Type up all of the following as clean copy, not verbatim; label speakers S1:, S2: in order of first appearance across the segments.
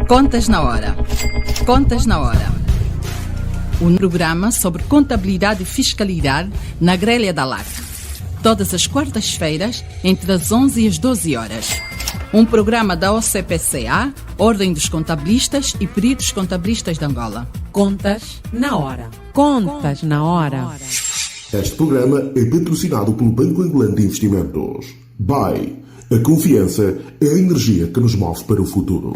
S1: Contas na Hora. Contas na Hora. Um programa sobre contabilidade e fiscalidade na grelha da LAC. Todas as quartas-feiras, entre as 11 e as 12 horas. Um programa da OCPCA, Ordem dos Contabilistas e Peritos Contabilistas de Angola.
S2: Contas na Hora. Contas na Hora.
S3: Este programa é patrocinado pelo Banco Angolano de Investimentos. BAE. A confiança é a energia que nos move para o futuro.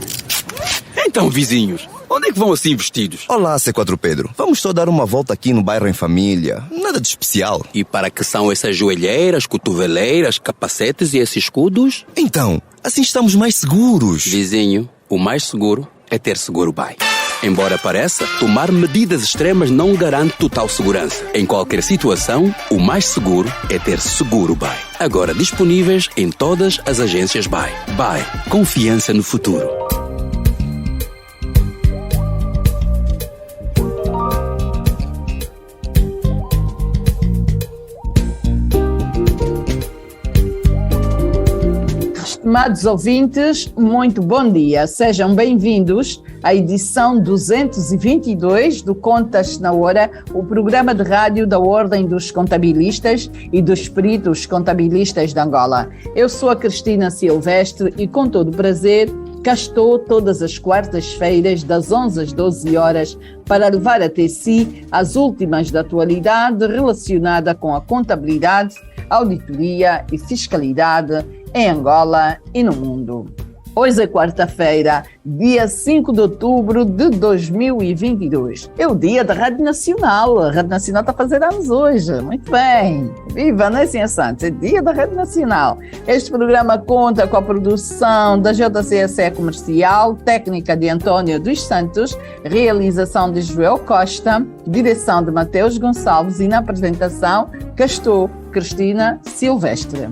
S4: Então, vizinhos, onde é que vão assim vestidos?
S5: Olá, C4 Pedro. Vamos só dar uma volta aqui no bairro em família. Nada de especial.
S4: E para que são essas joelheiras, cotoveleiras, capacetes e esses escudos?
S5: Então, assim estamos mais seguros.
S4: Vizinho, o mais seguro é ter seguro BAE. Embora pareça, tomar medidas extremas não garante total segurança. Em qualquer situação, o mais seguro é ter seguro BAE. Agora disponíveis em todas as agências BAE. BAE. Confiança no futuro.
S6: Estimados ouvintes, muito bom dia. Sejam bem-vindos à edição 222 do Contas na Hora, o programa de rádio da Ordem dos Contabilistas e dos Peritos Contabilistas de Angola. Eu sou a Cristina Silvestre e, com todo o prazer, cá estou todas as quartas-feiras, das 11 às 12 horas, para levar até si as últimas da atualidade relacionada com a contabilidade, auditoria e fiscalidade em Angola e no mundo. Hoje é quarta-feira, dia 5 de outubro de 2022. É o dia da Rádio Nacional. A Rádio Nacional está a fazer anos hoje. Muito bem. Viva, não é assim, Santos? É dia da Rádio Nacional. Este programa conta com a produção da JCSE Comercial, técnica de António dos Santos, realização de Joel Costa, direção de Mateus Gonçalves e na apresentação, cá estou, Cristina Silvestre.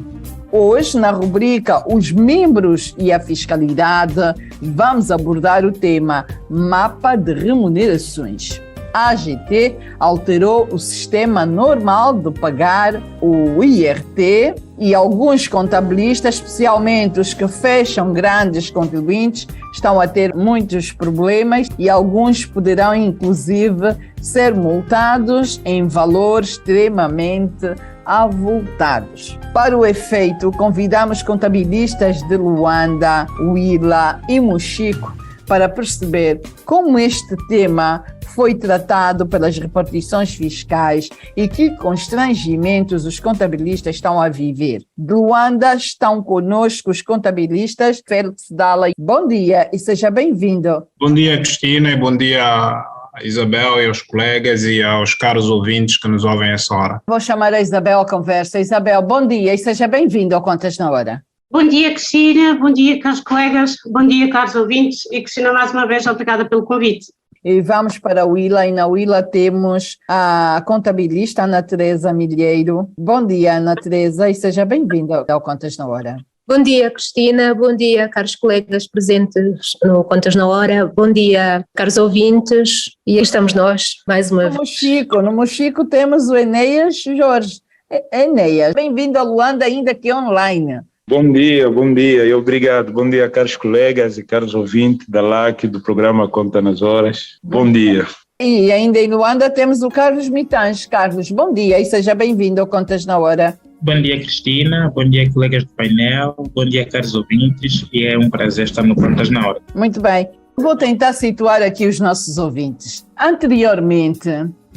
S6: Hoje, na rubrica Os Membros e a Fiscalidade, vamos abordar o tema Mapa de Remunerações. A AGT alterou o sistema normal de pagar o IRT e alguns contabilistas, especialmente os que fecham grandes contribuintes, estão a ter muitos problemas e alguns poderão, inclusive, ser multados em valores extremamente avultados. Para o efeito, convidamos contabilistas de Luanda, Huila e Mochico para perceber como este tema foi tratado pelas repartições fiscais e que constrangimentos os contabilistas estão a viver. De Luanda estão conosco os contabilistas Félix Dalla. Bom dia e seja bem-vindo.
S7: Bom dia, Cristina, e bom dia a Isabel e aos colegas e aos caros ouvintes que nos ouvem a essa hora.
S6: Vou chamar a Isabel à conversa. Isabel, bom dia e seja bem-vindo ao Contas na Hora.
S8: Bom dia, Cristina, bom dia, caros colegas, bom dia, caros ouvintes, e Cristina, mais uma vez, obrigada pelo convite.
S6: E vamos para a Huila, e na Huila temos a contabilista Ana Teresa Milheiro. Bom dia, Ana Teresa, e seja bem-vinda ao Contas na Hora.
S9: Bom dia, Cristina, bom dia, caros colegas presentes no Contas na Hora, bom dia, caros ouvintes, e estamos nós, mais uma vez.
S6: No Mochico temos o Enéas Jorge. Enéas, bem-vindo a Luanda, ainda que online.
S10: Bom dia e obrigado. Bom dia, caros colegas e caros ouvintes da LAC, do programa Conta nas Horas. Bom dia.
S6: E ainda em Luanda temos o Carlos Mitange. Carlos, bom dia e seja bem-vindo ao Contas na Hora.
S11: Bom dia, Cristina, bom dia, colegas do painel, bom dia, caros ouvintes, e é um prazer estar no Contas na Hora.
S6: Muito bem. Vou tentar situar aqui os nossos ouvintes. Anteriormente,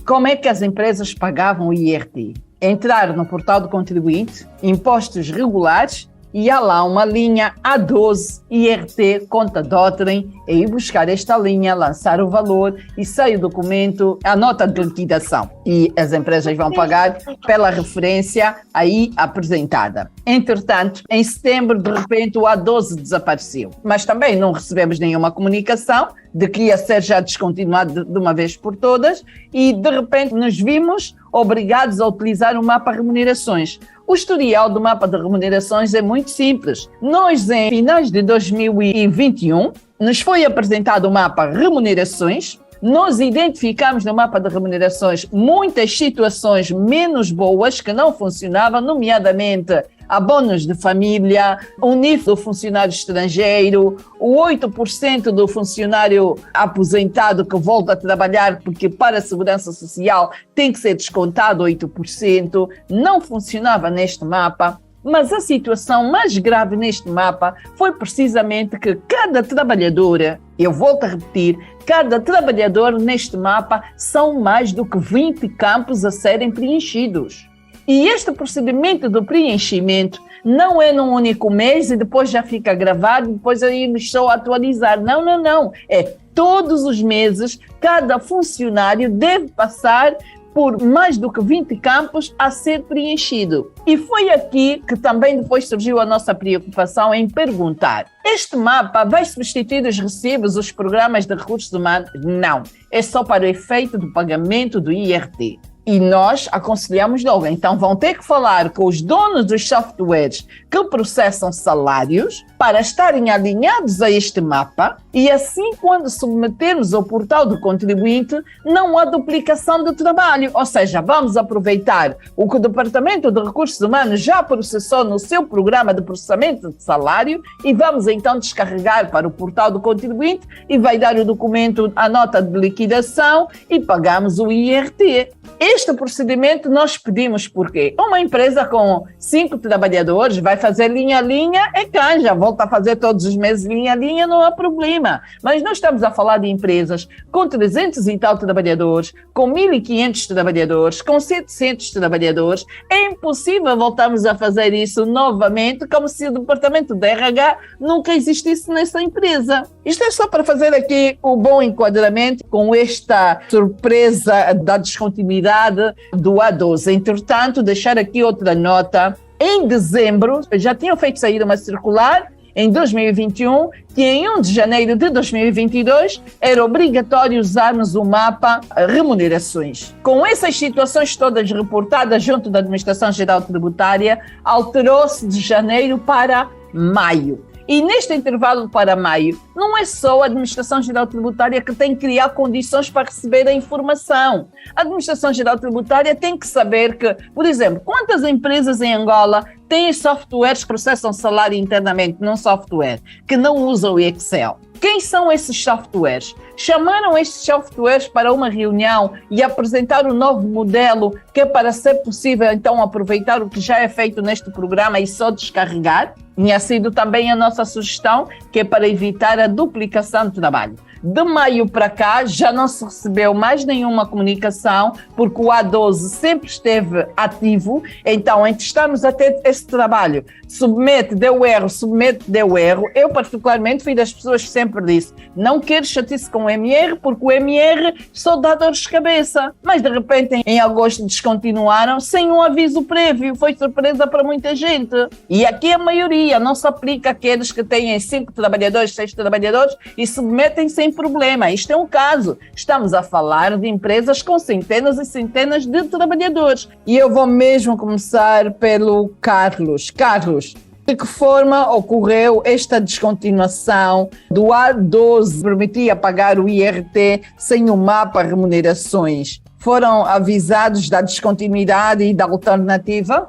S6: como é que as empresas pagavam o IRT? Entrar no portal do contribuinte, impostos regulares, e há lá uma linha A12 IRT conta de outrem, é ir buscar esta linha, lançar o valor e sai o documento, a nota de liquidação. E as empresas vão pagar pela referência aí apresentada. Entretanto, em setembro, de repente, o A12 desapareceu. Mas também não recebemos nenhuma comunicação de que ia ser já descontinuado de uma vez por todas e, de repente, nos vimos obrigados a utilizar o mapa remunerações. O historial do mapa de remunerações é muito simples. Nós, em finais de 2021, nos foi apresentado o mapa remunerações. Nós identificamos no mapa de remunerações muitas situações menos boas que não funcionavam, nomeadamente abonos de família, o nível do funcionário estrangeiro, o 8% do funcionário aposentado que volta a trabalhar porque para a Segurança Social tem que ser descontado 8%, não funcionava neste mapa. Mas a situação mais grave neste mapa foi precisamente que cada trabalhador, eu volto a repetir, cada trabalhador neste mapa são mais do que 20 campos a serem preenchidos. E este procedimento do preenchimento não é num único mês e depois já fica gravado, depois aí só atualizar. Não. É todos os meses, cada funcionário deve passar por mais do que 20 campos a ser preenchido. E foi aqui que também depois surgiu a nossa preocupação em perguntar: este mapa vai substituir os recibos, os programas de recursos humanos? Não, é só para o efeito do pagamento do IRT. E nós aconselhamos logo, então vão ter que falar com os donos dos softwares que processam salários para estarem alinhados a este mapa e assim quando submetermos ao portal do contribuinte não há duplicação de trabalho, ou seja, vamos aproveitar o que o Departamento de Recursos Humanos já processou no seu programa de processamento de salário e vamos então descarregar para o portal do contribuinte e vai dar o documento, a nota de liquidação e pagamos o IRT. Este procedimento nós pedimos porque uma empresa com 5 trabalhadores vai fazer linha a linha e canja, volta a fazer todos os meses linha a linha, não há problema. Mas nós estamos a falar de empresas com 300 e tal trabalhadores, com 1.500 trabalhadores, com 700 trabalhadores. É impossível voltarmos a fazer isso novamente como se o departamento de RH nunca existisse nessa empresa. Isto é só para fazer aqui o bom enquadramento com esta surpresa da descontinuidade do A12. Entretanto, deixar aqui outra nota. Em dezembro, já tinham feito sair uma circular em 2021, que em 1 de janeiro de 2022 era obrigatório usarmos o mapa remunerações. Com essas situações todas reportadas junto da Administração Geral Tributária, alterou-se de janeiro para maio. E neste intervalo para maio, não é só a Administração Geral Tributária que tem que criar condições para receber a informação. A Administração Geral Tributária tem que saber que, por exemplo, quantas empresas em Angola têm softwares que processam salário internamente num software, que não usam o Excel? Quem são esses softwares? Chamaram estes softwares para uma reunião e apresentaram um novo modelo que é para ser possível então aproveitar o que já é feito neste programa e só descarregar? Tinha sido também a nossa sugestão, que é para evitar a duplicação de trabalho. De maio para cá já não se recebeu mais nenhuma comunicação, porque o A12 sempre esteve ativo, então estamos a ter esse trabalho. Submete, deu erro, Eu particularmente fui das pessoas que sempre disse, não quero chatice com o MR, porque o MR só dá dores de cabeça. Mas de repente em agosto descontinuaram sem um aviso prévio, foi surpresa para muita gente. E aqui a maioria não se aplica àqueles que têm 5 trabalhadores, 6 trabalhadores e submetem sem problema. Isto é um caso. Estamos a falar de empresas com centenas e centenas de trabalhadores. E eu vou mesmo começar pelo Carlos. Carlos, de que forma ocorreu esta descontinuação do A12 permitia pagar o IRT sem o mapa remunerações? Foram avisados da descontinuidade e da alternativa?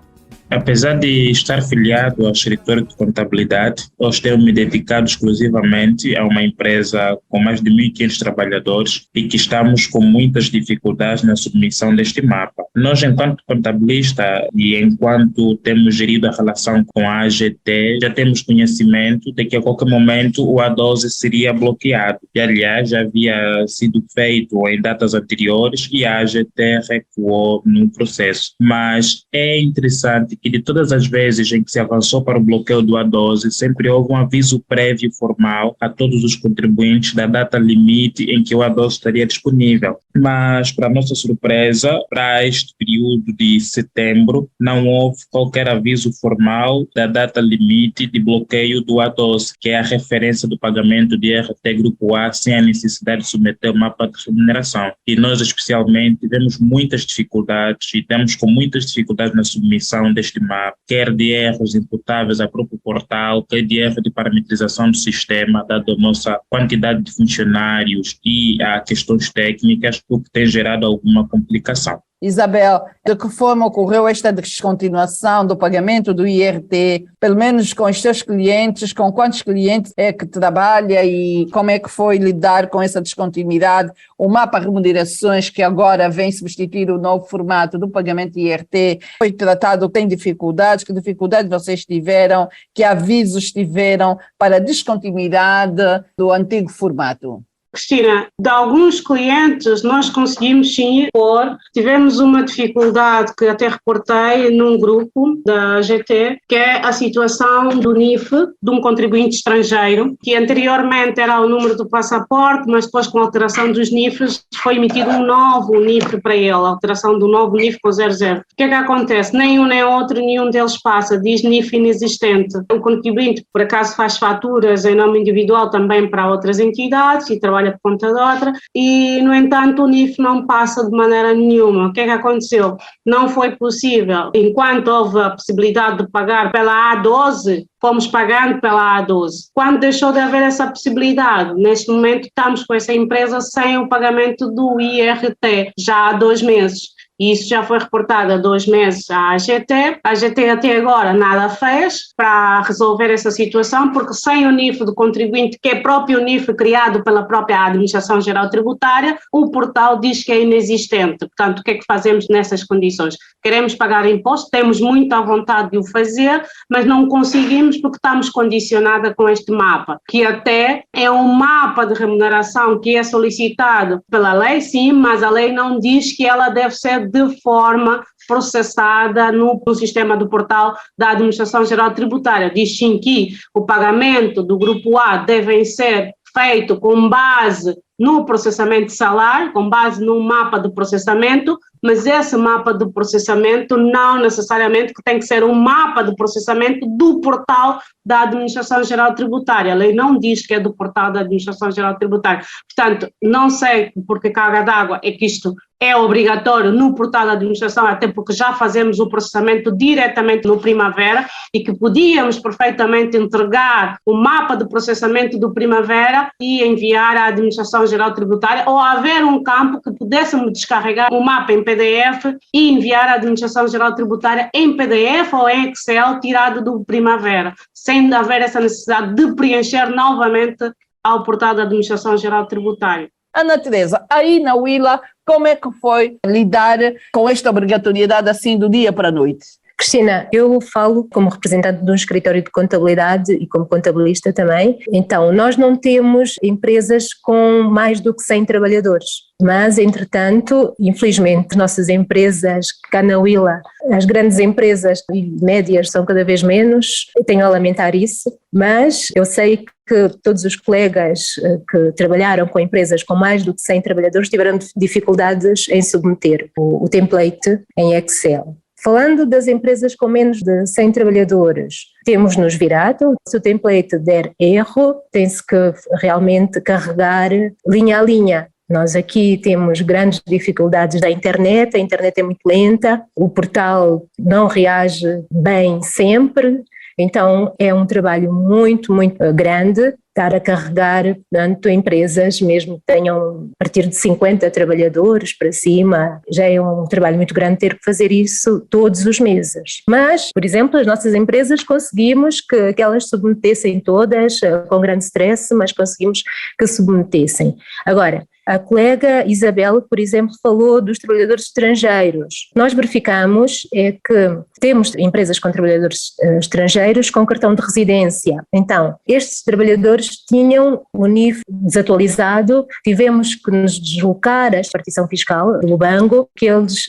S11: Apesar de estar filiado ao escritório de contabilidade, eu tenho me dedicado exclusivamente a uma empresa com mais de 1.500 trabalhadores e que estamos com muitas dificuldades na submissão deste mapa. Nós, enquanto contabilista e enquanto temos gerido a relação com a AGT, já temos conhecimento de que a qualquer momento o A12 seria bloqueado. E, aliás, já havia sido feito em datas anteriores e a AGT recuou no processo. Mas é interessante que de todas as vezes em que se avançou para o bloqueio do A12, sempre houve um aviso prévio formal a todos os contribuintes da data limite em que o A12 estaria disponível. Mas, para nossa surpresa, para este período de setembro, não houve qualquer aviso formal da data limite de bloqueio do A12, que é a referência do pagamento de RT Grupo A sem a necessidade de submeter o mapa de remuneração. E nós, especialmente, tivemos muitas dificuldades e temos com muitas dificuldades na submissão deste mapa, quer de erros imputáveis ao próprio portal, quer de erro de parametrização do sistema, dada a nossa quantidade de funcionários e a questões técnicas, o que tem gerado alguma complicação.
S6: Isabel, de que forma ocorreu esta descontinuação do pagamento do IRT, pelo menos com os seus clientes, com quantos clientes é que trabalha e como é que foi lidar com essa descontinuidade? O mapa remunerações que agora vem substituir o novo formato do pagamento IRT foi tratado, tem dificuldades, que dificuldades vocês tiveram, que avisos tiveram para a descontinuidade do antigo formato?
S8: Cristina, de alguns clientes nós conseguimos sim pôr, tivemos uma dificuldade que até reportei num grupo da GT, que é a situação do NIF, de um contribuinte estrangeiro, que anteriormente era o número do passaporte, mas depois com a alteração dos NIFs foi emitido um novo NIF para ele, a alteração do novo NIF com 00. O que é que acontece? Nem um nem outro, nenhum deles passa, diz NIF inexistente. O contribuinte, por acaso, faz faturas em nome individual também para outras entidades e trabalha por conta de outra, e, no entanto, o NIF não passa de maneira nenhuma. O que é que aconteceu? Não foi possível. Enquanto houve a possibilidade de pagar pela A12, fomos pagando pela A12. Quando deixou de haver essa possibilidade, neste momento estamos com essa empresa sem o pagamento do IRT, já há 2 meses. E isso já foi reportado há 2 meses à AGT. A AGT até agora nada fez para resolver essa situação, porque sem o NIF do contribuinte, que é próprio NIF criado pela própria Administração Geral Tributária, o portal diz que é inexistente. Portanto, o que é que fazemos nessas condições? Queremos pagar imposto, temos muita vontade de o fazer, mas não conseguimos porque estamos condicionada com este mapa, que até é um mapa de remuneração que é solicitado pela lei, sim, mas a lei não diz que ela deve ser de forma processada no sistema do portal da Administração Geral Tributária. Diz sim que o pagamento do grupo A deve ser feito com base no processamento de salário, com base no mapa de processamento, mas esse mapa de processamento não necessariamente que tem que ser um mapa de processamento do portal da Administração Geral Tributária. A lei não diz que é do portal da Administração Geral Tributária. Portanto, não sei por que carga d'água é que isto é obrigatório no portal da administração, até porque já fazemos o processamento diretamente no Primavera e que podíamos perfeitamente entregar o mapa de processamento do Primavera e enviar à Administração Geral Tributária, ou haver um campo que pudéssemos descarregar o mapa em PDF e enviar à Administração Geral Tributária em PDF ou em Excel tirado do Primavera, sem haver essa necessidade de preencher novamente ao portal da Administração Geral Tributária.
S6: Ana Teresa, aí na Willa, como é que foi lidar com esta obrigatoriedade assim do dia para a noite?
S9: Cristina, eu falo como representante de um escritório de contabilidade e como contabilista também. Então, nós não temos empresas com mais do que 100 trabalhadores, mas, entretanto, infelizmente, as nossas empresas, cá na Willa, as grandes empresas e médias são cada vez menos, eu tenho a lamentar isso, mas eu sei que todos os colegas que trabalharam com empresas com mais do que 100 trabalhadores tiveram dificuldades em submeter o template em Excel. Falando das empresas com menos de 100 trabalhadores, temos-nos virado, se o template der erro, tem-se que realmente carregar linha a linha. Nós aqui temos grandes dificuldades da internet, a internet é muito lenta, o portal não reage bem sempre, então é um trabalho muito, muito grande estar a carregar, portanto, empresas mesmo que tenham a partir de 50 trabalhadores para cima, já é um trabalho muito grande ter que fazer isso todos os meses. Mas, por exemplo, as nossas empresas conseguimos que elas submetessem todas, com grande stress, mas conseguimos que submetessem. Agora, a colega Isabel, por exemplo, falou dos trabalhadores estrangeiros. Nós verificamos é que temos empresas com trabalhadores estrangeiros com cartão de residência. Então, estes trabalhadores tinham o NIF desatualizado, tivemos que nos deslocar à repartição fiscal do banco que eles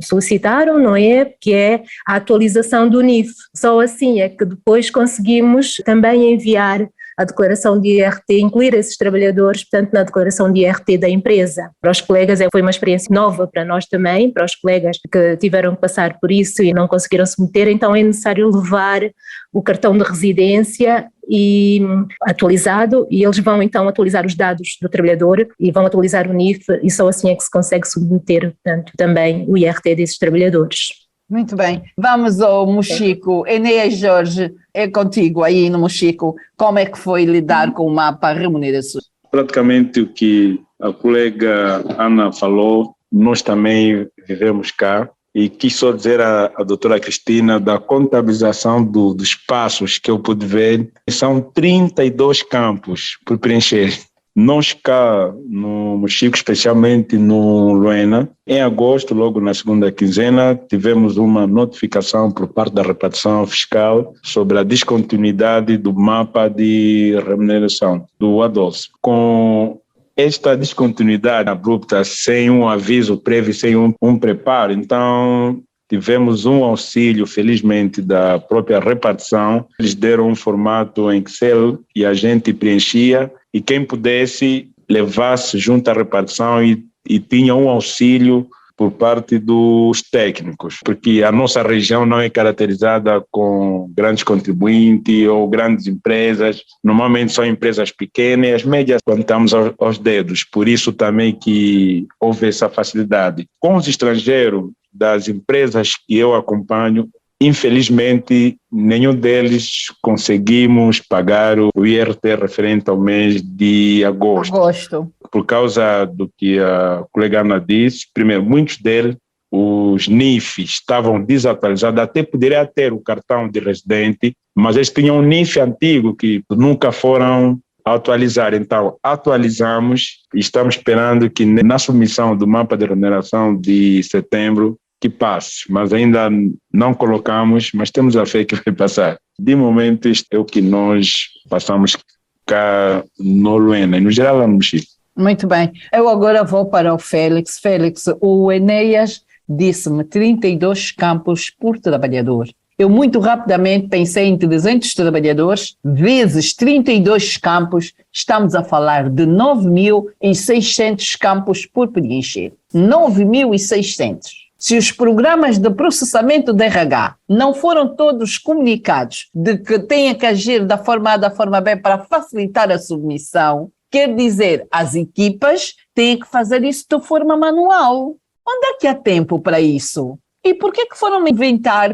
S9: solicitaram, não é? Que é a atualização do NIF. Só assim é que depois conseguimos também enviar a declaração de IRT, incluir esses trabalhadores, portanto, na declaração de IRT da empresa. Para os colegas foi uma experiência nova para nós também, para os colegas que tiveram que passar por isso e não conseguiram se meter, então é necessário levar o cartão de residência e atualizado, e eles vão então atualizar os dados do trabalhador e vão atualizar o NIF, e só assim é que se consegue submeter, portanto, também o IRT desses trabalhadores.
S6: Muito bem, vamos ao Mochico. Enéas Jorge, é contigo aí no Mochico, como é que foi lidar com o mapa remunerações?
S10: Praticamente o que a colega Ana falou, nós também vivemos cá. E quis só dizer à doutora Cristina da contabilização dos espaços que eu pude ver. São 32 campos por preencher. Nós cá no Mochico, especialmente no Luena, em agosto, logo na segunda quinzena, tivemos uma notificação por parte da repartição fiscal sobre a descontinuidade do mapa de remuneração do ADOS. Com esta descontinuidade abrupta, sem um aviso prévio, sem um preparo, então tivemos um auxílio, felizmente, da própria repartição. Eles deram um formato em Excel e a gente preenchia, e quem pudesse levasse junto à repartição e tinha um auxílio por parte dos técnicos, porque a nossa região não é caracterizada com grandes contribuintes ou grandes empresas, normalmente são empresas pequenas e as médias contamos aos dedos, por isso também que houve essa facilidade. Com os estrangeiros das empresas que eu acompanho, infelizmente, nenhum deles conseguimos pagar o IRT referente ao mês de agosto. Por causa do que a colega Ana disse, primeiro, muitos deles, os NIF estavam desatualizados, até poderia ter o cartão de residente, mas eles tinham um NIF antigo que nunca foram atualizar. Então, atualizamos e estamos esperando que na submissão do mapa de remuneração de setembro, que passe, mas ainda não colocamos, mas temos a fé que vai passar. De momento, isto é o que nós passamos cá no Luena, e no geral lá no Mochico.
S6: Muito bem. Eu agora vou para o Félix. Félix, o Enéas disse-me 32 campos por trabalhador. Eu muito rapidamente pensei em 300 trabalhadores, vezes 32 campos, estamos a falar de 9.600 campos por preencher. 9.600. Se os programas de processamento de RH não foram todos comunicados de que têm que agir da forma A, da forma B para facilitar a submissão, quer dizer, as equipas têm que fazer isso de forma manual. Onde é que há tempo para isso? E por que foram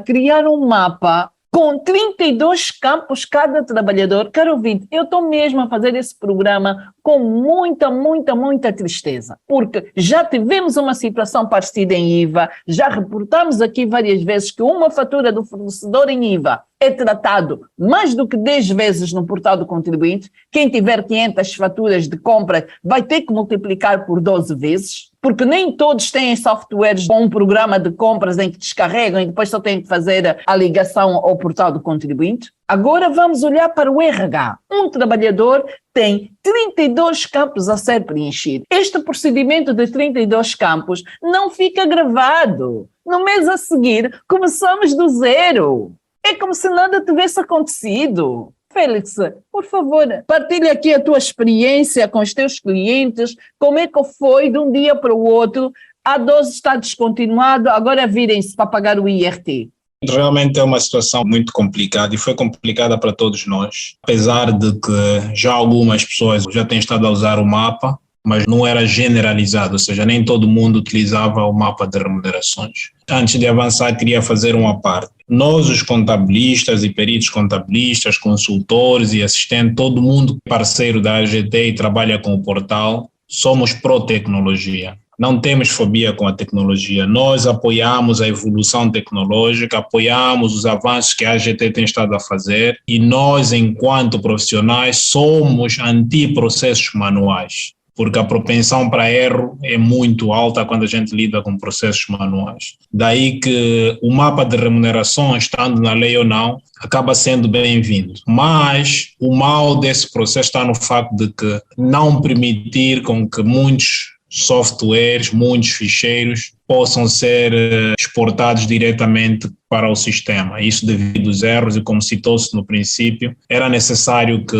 S6: criar um mapa com 32 campos cada trabalhador? Caro ouvinte, eu estou mesmo a fazer esse programa com muita tristeza, porque já tivemos uma situação parecida em IVA, já reportamos aqui várias vezes que uma fatura do fornecedor em IVA é tratado mais do que 10 vezes no portal do contribuinte. Quem tiver 500 faturas de compra vai ter que multiplicar por 12 vezes, porque nem todos têm softwares com um programa de compras em que descarregam e depois só têm que fazer a ligação ao portal do contribuinte. Agora vamos olhar para o RH. Um trabalhador tem 32 campos a ser preenchido. Este procedimento de 32 campos não fica gravado. No mês a seguir, começamos do zero. É como se nada tivesse acontecido. Félix, por favor, partilha aqui a tua experiência com os teus clientes, como é que foi de um dia para o outro, a dose está descontinuado, agora virem-se para pagar o IRT.
S7: Realmente é uma situação muito complicada e foi complicada para todos nós, apesar de que já algumas pessoas já têm estado a usar o mapa, mas não era generalizado, ou seja, nem todo mundo utilizava o mapa de remunerações. Antes de avançar, queria fazer uma parte. Nós, os contabilistas e peritos contabilistas, consultores e assistentes, todo mundo parceiro da AGT e trabalha com o portal, somos pró-tecnologia. Não temos fobia com a tecnologia. Nós apoiamos a evolução tecnológica, apoiamos os avanços que a AGT tem estado a fazer e nós, enquanto profissionais, somos anti-processos manuais, porque a propensão para erro é muito alta quando a gente lida com processos manuais. Daí que o mapa de remuneração, estando na lei ou não, acaba sendo bem-vindo. Mas o mal desse processo está no facto de que não permitir com que muitos softwares, muitos ficheiros possam ser exportados diretamente para o sistema. Isso devido aos erros e, como citou-se no princípio, era necessário que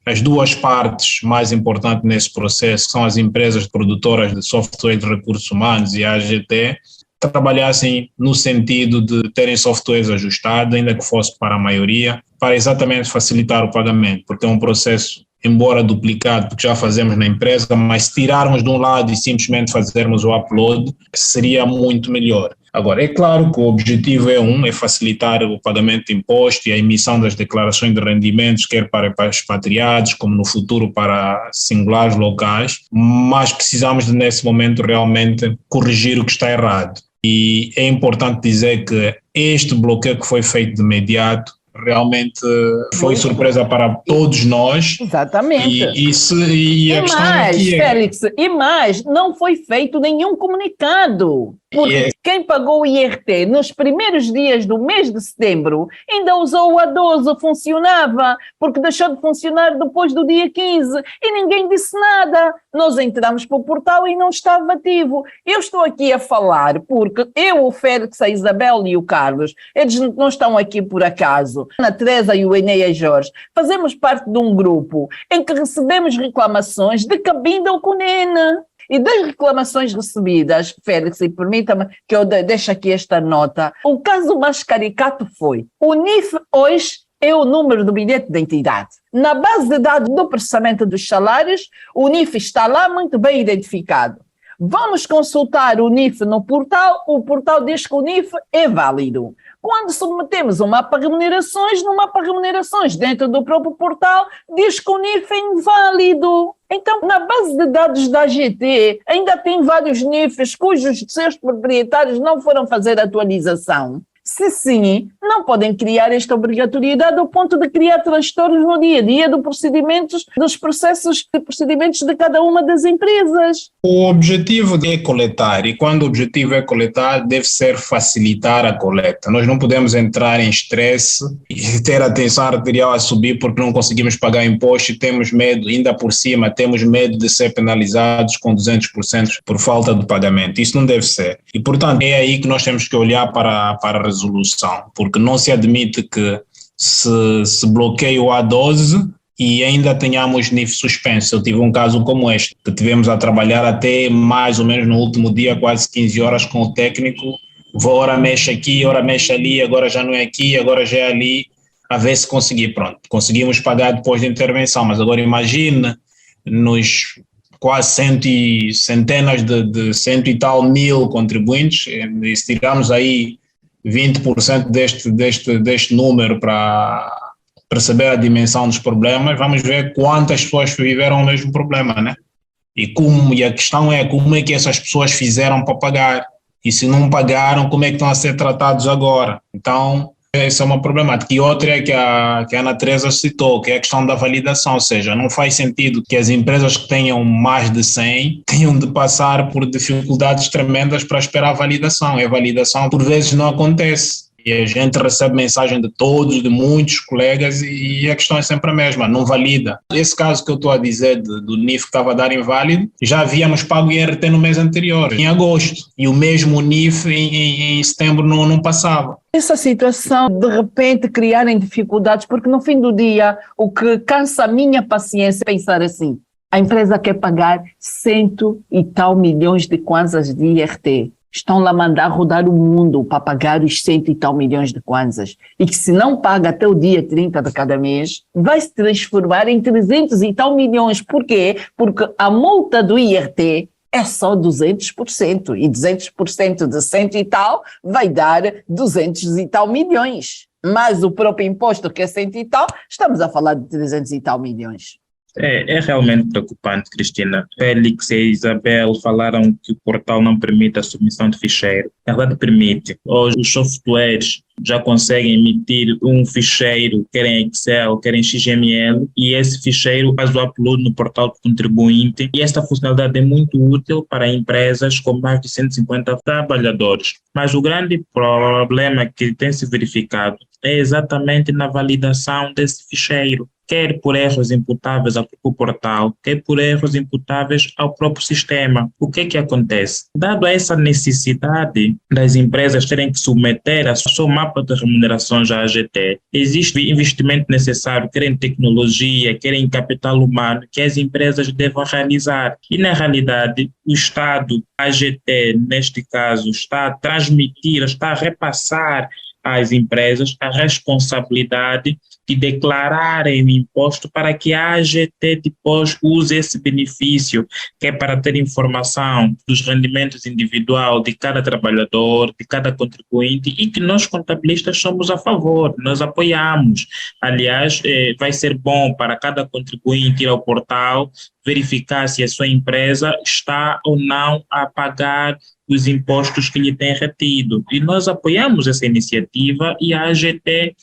S7: as duas partes mais importantes nesse processo, que são as empresas produtoras de software de recursos humanos e a AGT, trabalhassem no sentido de terem softwares ajustados, ainda que fosse para a maioria, para exatamente facilitar o pagamento, porque é um processo, embora duplicado, porque já fazemos na empresa, mas se tirarmos de um lado e simplesmente fazermos o upload, seria muito melhor. Agora, é claro que o objetivo é facilitar o pagamento de imposto e a emissão das declarações de rendimentos, quer para expatriados, como no futuro para singulares locais, mas precisamos nesse momento realmente corrigir o que está errado. E é importante dizer que este bloqueio que foi feito de imediato realmente foi surpresa para todos nós.
S6: Exatamente.
S7: E a questão aqui
S6: Félix, e mais, não foi feito nenhum comunicado. Porque quem pagou o IRT nos primeiros dias do mês de setembro ainda usou o A12, funcionava, porque deixou de funcionar depois do dia 15 e ninguém disse nada. Nós entramos para o portal e não estava ativo. Eu estou aqui a falar porque eu, o Félix, a Isabel e o Carlos, eles não estão aqui por acaso. A Teresa e o Enéia Jorge, fazemos parte de um grupo em que recebemos reclamações de Cabinda ou Cunene. E das reclamações recebidas, Félix, e permita-me que eu deixe aqui esta nota, o caso mais caricato foi: o NIF hoje é o número do bilhete de identidade. Na base de dados do processamento dos salários, o NIF está lá muito bem identificado. Vamos consultar o NIF no portal, o portal diz que o NIF é válido. Quando submetemos um mapa de remunerações, no mapa de remunerações dentro do próprio portal, diz que o NIF é inválido. Então, na base de dados da AGT, ainda tem vários NIFs cujos seus proprietários não foram fazer atualização. Se sim, não podem criar esta obrigatoriedade ao ponto de criar transtornos no dia-a-dia dos processos e procedimentos de cada uma das empresas.
S7: O objetivo é coletar, e quando o objetivo é coletar, deve ser facilitar a coleta. Nós não podemos entrar em estresse e ter a tensão arterial a subir porque não conseguimos pagar imposto e temos medo, ainda por cima, temos medo de ser penalizados com 200% por falta de pagamento. Isso não deve ser. E, portanto, é aí que nós temos que olhar para a resolução, porque não se admite que se bloqueie o A12 e ainda tenhamos NIF suspenso. Eu tive um caso como este, que tivemos a trabalhar até mais ou menos no último dia, quase 15 horas com o técnico, ora mexe aqui, ora mexe ali, agora já não é aqui, agora já é ali, a ver se conseguir. Pronto, conseguimos pagar depois da intervenção, mas agora imagine nos quase centenas de cento e tal mil contribuintes, e se tirarmos aí 20% deste número para perceber a dimensão dos problemas, vamos ver quantas pessoas viveram o mesmo problema, né? E a questão é como é que essas pessoas fizeram para pagar, e se não pagaram, como é que estão a ser tratados agora? Então, essa é uma problemática. E outra é que a Ana Teresa citou, que é a questão da validação, ou seja, não faz sentido que as empresas que tenham mais de 100 tenham de passar por dificuldades tremendas para esperar a validação, e a validação por vezes não acontece. E a gente recebe mensagem de todos, de muitos colegas, e a questão é sempre a mesma, não valida. Esse caso que eu estou a dizer do NIF que estava a dar inválido, já havíamos pago IRT no mês anterior, em agosto, e o mesmo NIF em setembro não passava.
S6: Essa situação, de repente, criarem dificuldades, porque no fim do dia, o que cansa a minha paciência é pensar assim: a empresa quer pagar 100 e tal milhões de kwanzas de IRT. Estão lá a mandar rodar o mundo para pagar os 100 e tal milhões de kwanzas. E que se não paga até o dia 30 de cada mês, vai se transformar em 300 e tal milhões. Por quê? Porque a multa do IRT é só 200%. E 200% de 100 e tal vai dar 200 e tal milhões. Mas o próprio imposto, que é 100 e tal, estamos a falar de 300 e tal milhões.
S11: É realmente preocupante, Cristina. Félix e Isabel falaram que o portal não permite a submissão de ficheiro. Na verdade, permite. Hoje, os softwares já conseguem emitir um ficheiro, quer em Excel, quer em XML, e esse ficheiro faz o upload no portal do contribuinte. E esta funcionalidade é muito útil para empresas com mais de 150 trabalhadores. Mas o grande problema que tem se verificado é exatamente na validação desse ficheiro, quer por erros imputáveis ao próprio portal, quer por erros imputáveis ao próprio sistema. O que acontece? Dado essa necessidade das empresas terem que submeter a seu mapa de remunerações à AGT, existe investimento necessário, quer em tecnologia, quer em capital humano, que as empresas devam realizar. E, na realidade, o Estado, a AGT, neste caso, está a transmitir, está a repassar às empresas a responsabilidade de declararem o imposto para que a AGT depois use esse benefício, que é para ter informação dos rendimentos individual de cada trabalhador, de cada contribuinte, e que nós contabilistas somos a favor, nós apoiamos. Aliás, vai ser bom para cada contribuinte ir ao portal, verificar se a sua empresa está ou não a pagar os impostos que lhe tem retido. E nós apoiamos essa iniciativa e a AGT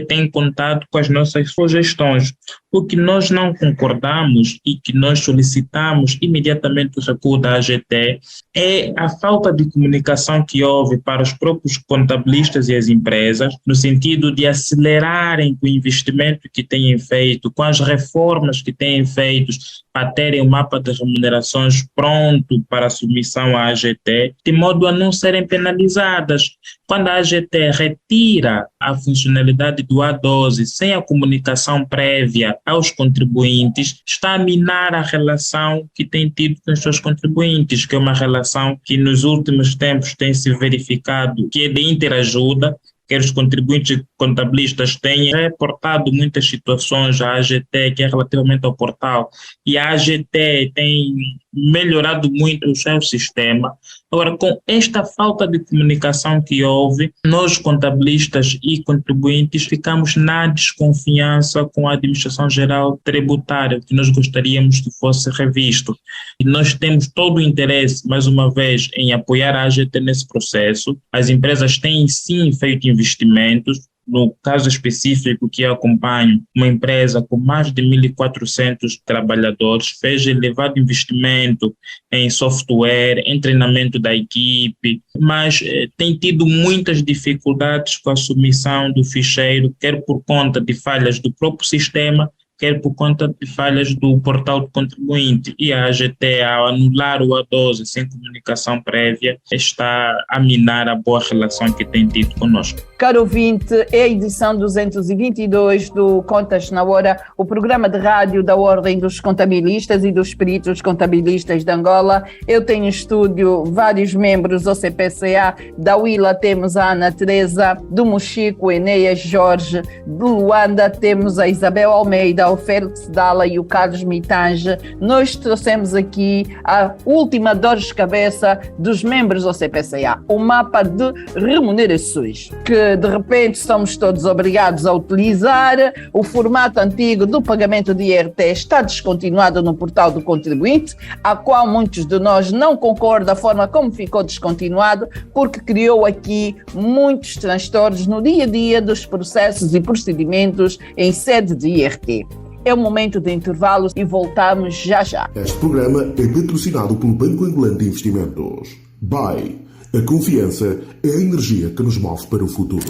S11: tem contado com as nossas sugestões. O que nós não concordamos e que nós solicitamos imediatamente o recuo da AGT é a falta de comunicação que houve para os próprios contabilistas e as empresas, no sentido de acelerarem o investimento que têm feito, com as reformas que têm feito, para terem o mapa de remunerações pronto para a submissão à AGT, de modo a não serem penalizadas. Quando a AGT retira a funcionalidade do A12 sem a comunicação prévia aos contribuintes, está a minar a relação que tem tido com os seus contribuintes, que é uma relação que nos últimos tempos tem se verificado que é de interajuda, que os contribuintes contabilistas têm reportado muitas situações à AGT, que é relativamente ao portal, e a AGT tem melhorado muito o seu sistema. Agora, com esta falta de comunicação que houve, nós contabilistas e contribuintes ficamos na desconfiança com a Administração Geral Tributária, que nós gostaríamos que fosse revisto. E nós temos todo o interesse, mais uma vez, em apoiar a AGT nesse processo. As empresas têm sim feito investimentos. No caso específico que eu acompanho, uma empresa com mais de 1.400 trabalhadores fez elevado investimento em software, em treinamento da equipe, mas tem tido muitas dificuldades com a submissão do ficheiro, quer por conta de falhas do próprio sistema, quer por conta de falhas do portal do contribuinte. E a AGT, ao anular o A12 sem comunicação prévia, está a minar a boa relação que tem tido conosco.
S6: Caro ouvinte, é a edição 222 do Contas na Hora, o programa de rádio da Ordem dos Contabilistas e dos Peritos Contabilistas de Angola. Eu tenho em estúdio vários membros do CPCA. Da Huila temos a Ana Teresa, do Mochico, o Enéas Jorge, do Luanda temos a Isabel Almeida, o Félix Dalla e o Carlos Mitange. Nós trouxemos aqui a última dor de cabeça dos membros do CPCA, o mapa de remunerações, que de repente somos todos obrigados a utilizar. O formato antigo do pagamento de IRT está descontinuado no portal do contribuinte, a qual muitos de nós não concordam da forma como ficou descontinuado, porque criou aqui muitos transtornos no dia a dia dos processos e procedimentos em sede de IRT. É o momento de intervalos e voltamos já já.
S3: Este programa é patrocinado pelo Banco Angolano de Investimentos. BAE. A confiança é a energia que nos move para o futuro.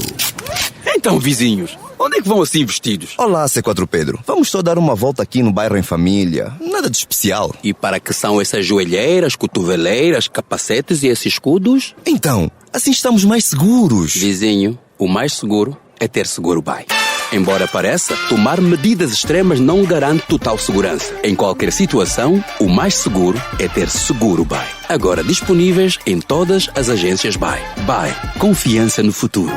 S4: Então, vizinhos, onde é que vão assim vestidos?
S5: Olá, C4 Pedro. Vamos só dar uma volta aqui no bairro em família. Nada de especial.
S4: E para que são essas joelheiras, cotoveleiras, capacetes e esses escudos?
S5: Então, assim estamos mais seguros.
S4: Vizinho, o mais seguro é ter seguro BAE. Embora pareça, tomar medidas extremas não garante total segurança. Em qualquer situação, o mais seguro é ter seguro BAE. Agora disponíveis em todas as agências BAE. BAE, confiança no futuro.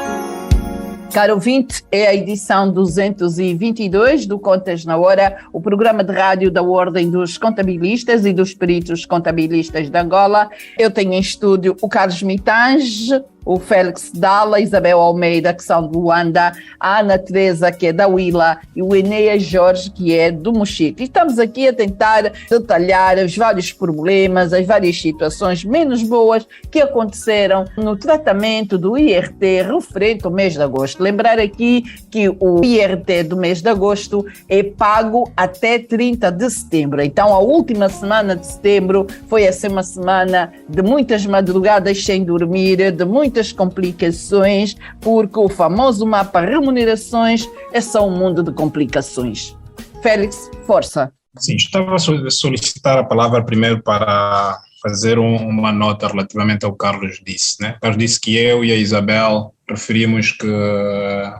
S6: Caro ouvinte, é a edição 222 do Contas na Hora, o programa de rádio da Ordem dos Contabilistas e dos Peritos Contabilistas de Angola. Eu tenho em estúdio o Carlos Mitange, o Félix Dalla, Isabel Almeida, que são do Luanda, a Ana Teresa, que é da Huila, e o Enéas Jorge, que é do Mochico. E estamos aqui a tentar detalhar os vários problemas, as várias situações menos boas que aconteceram no tratamento do IRT referente ao mês de agosto. Lembrar aqui que o IRT do mês de agosto é pago até 30 de setembro. Então, a última semana de setembro foi assim uma semana de muitas madrugadas sem dormir, de muitas complicações, porque o famoso mapa remunerações é só um mundo de complicações. Félix, força.
S7: Sim, estava a solicitar a palavra primeiro para fazer uma nota relativamente ao que o Carlos disse, né? O Carlos disse que eu e a Isabel referimos que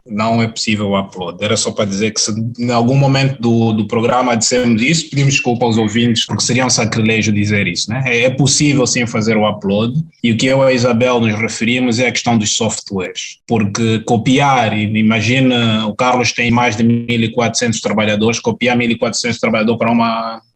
S7: não é possível o upload. Era só para dizer que se em algum momento do programa dissemos isso, pedimos desculpa aos ouvintes, porque seria um sacrilégio dizer isso, né? É possível sim fazer o upload, e o que eu e a Isabel nos referimos é a questão dos softwares, porque copiar, imagina, o Carlos tem mais de 1.400 trabalhadores, copiar 1.400 trabalhadores para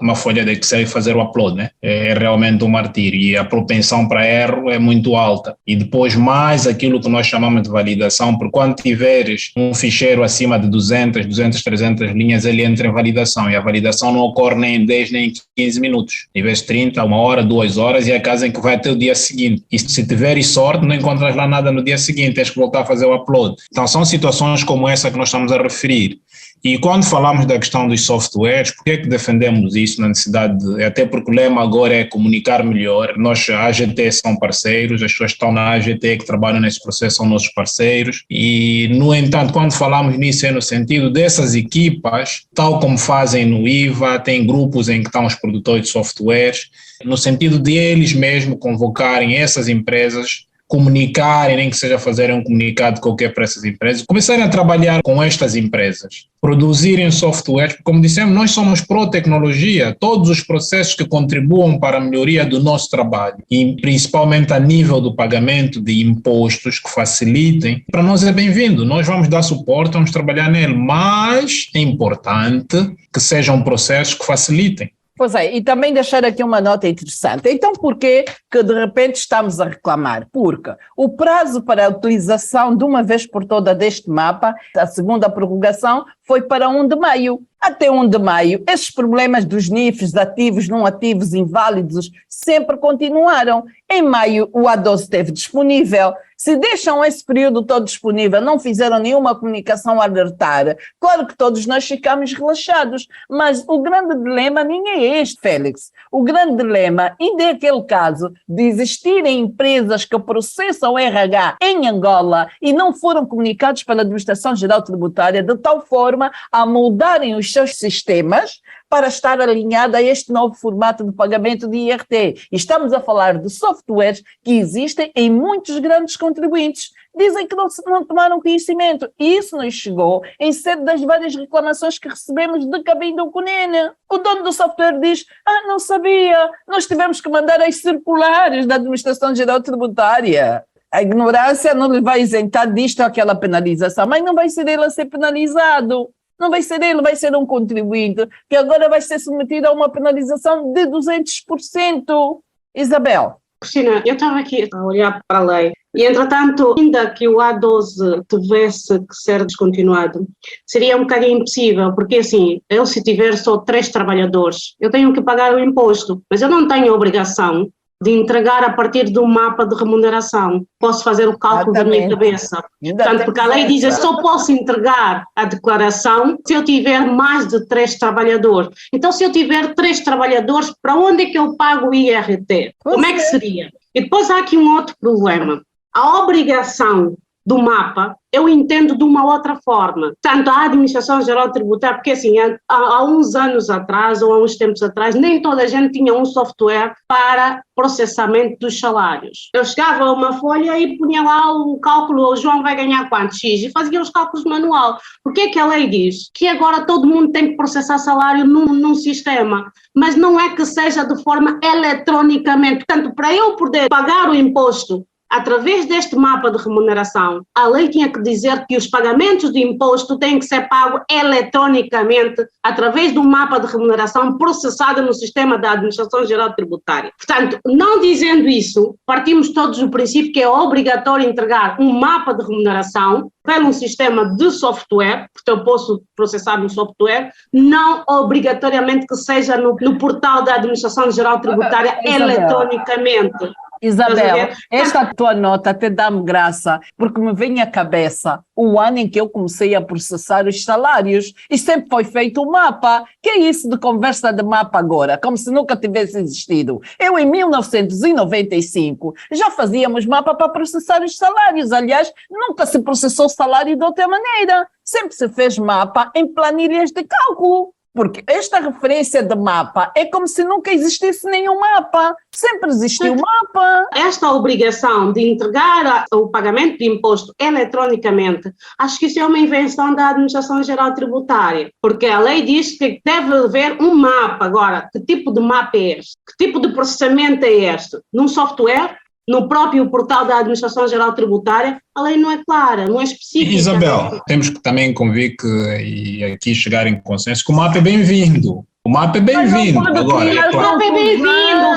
S7: uma folha de Excel e fazer o upload, né? É realmente um martírio, e a propensão para erro é muito alta. E depois mais aquilo que nós chamamos de validação, porque quando tiveres um ficheiro acima de 200, 300 linhas, ele entra em validação, e a validação não ocorre nem em 10 nem em 15 minutos. Tiveres 30, 1 hora, 2 horas, e é a casa em que vai até o dia seguinte. E se tiveres sorte, não encontras lá nada no dia seguinte, tens que voltar a fazer o upload. Então são situações como essa que nós estamos a referir. E quando falamos da questão dos softwares, por que é que defendemos isso na necessidade até porque o lema agora é comunicar melhor. Nós, a AGT, são parceiros, as pessoas que estão na AGT, que trabalham nesse processo, são nossos parceiros, e, no entanto, quando falamos nisso é no sentido dessas equipas, tal como fazem no IVA, tem grupos em que estão os produtores de softwares, no sentido de eles mesmo convocarem essas empresas, comunicarem, nem que seja fazerem um comunicado qualquer para essas empresas, começarem a trabalhar com estas empresas, produzirem softwares, como dissemos, nós somos pró-tecnologia, todos os processos que contribuam para a melhoria do nosso trabalho, e principalmente a nível do pagamento de impostos que facilitem, para nós é bem-vindo, nós vamos dar suporte, vamos trabalhar nele, mas é importante que sejam processos que facilitem.
S6: Pois é, e também deixar aqui uma nota interessante. Então, por que de repente estamos a reclamar? Porque o prazo para a utilização de uma vez por toda deste mapa, a segunda prorrogação, foi para 1 de maio. Até 1 de maio, esses problemas dos NIFs, ativos, não ativos, inválidos, sempre continuaram. Em maio, o A12 esteve disponível. Se deixam esse período todo disponível, não fizeram nenhuma comunicação a alertar, claro que todos nós ficamos relaxados. Mas o grande dilema nem é este, Félix. O grande dilema ainda é aquele caso de existirem empresas que processam RH em Angola e não foram comunicados pela Administração Geral Tributária de tal forma a moldarem os seus sistemas para estar alinhado a este novo formato de pagamento de IRT. E estamos a falar de softwares que existem em muitos grandes contribuintes. Dizem que não tomaram conhecimento. E isso nos chegou em sede das várias reclamações que recebemos de Cabinda do Cunene. O dono do software diz, não sabia, nós tivemos que mandar as circulares da Administração Geral Tributária. A ignorância não lhe vai isentar disto ou aquela penalização, mas não vai ser ele a ser penalizado. Não vai ser ele, vai ser um contribuinte que agora vai ser submetido a uma penalização de 200%. Isabel.
S8: Cristina, eu estava aqui a olhar para a lei e, entretanto, ainda que o A12 tivesse que ser descontinuado, seria um bocadinho impossível, porque assim, eu se tiver só 3 trabalhadores, eu tenho que pagar o imposto, mas eu não tenho a obrigação de entregar a partir do mapa de remuneração. Posso fazer o cálculo da minha cabeça. Portanto, porque a lei diz que eu só posso entregar a declaração se eu tiver mais de 3 trabalhadores. Então, se eu tiver 3 trabalhadores, para onde é que eu pago o IRT? Como é que seria? E depois há aqui um outro problema. A obrigação do mapa, eu entendo de uma outra forma. Tanto a Administração Geral Tributária, porque assim, há uns anos atrás, ou há uns tempos atrás, nem toda a gente tinha um software para processamento dos salários. Eu chegava a uma folha e punha lá o cálculo, o João vai ganhar quanto? X, e fazia os cálculos manual. Porque é que a lei diz? Que agora todo mundo tem que processar salário num sistema, mas não é que seja de forma eletronicamente. Portanto, para eu poder pagar o imposto através deste mapa de remuneração, a lei tinha que dizer que os pagamentos de imposto têm que ser pagos eletronicamente através do mapa de remuneração processado no sistema da Administração Geral Tributária. Portanto, não dizendo isso, partimos todos do princípio que é obrigatório entregar um mapa de remuneração pelo sistema de software, porque eu posso processar no software, não obrigatoriamente que seja no portal da Administração Geral Tributária eletronicamente.
S6: Isabel, esta tua nota até dá-me graça, porque me vem à cabeça o ano em que eu comecei a processar os salários e sempre foi feito o mapa. Que é isso de conversa de mapa agora? Como se nunca tivesse existido. Eu, em 1995, já fazíamos mapa para processar os salários. Aliás, nunca se processou salário de outra maneira. Sempre se fez mapa em planilhas de cálculo. Porque esta referência de mapa é como se nunca existisse nenhum mapa. Sempre existiu mapa.
S8: Esta obrigação de entregar o pagamento de imposto eletronicamente, acho que isso é uma invenção da Administração Geral Tributária, porque a lei diz que deve haver um mapa. Agora, que tipo de mapa é este? Que tipo de processamento é este? Num software? No próprio portal da Administração Geral Tributária, a lei não é clara, não é específica.
S7: Isabel, temos que também convir e aqui chegar em consenso que o mapa é bem-vindo. O mapa é bem-vindo. Agora,
S8: o mapa é bem-vindo,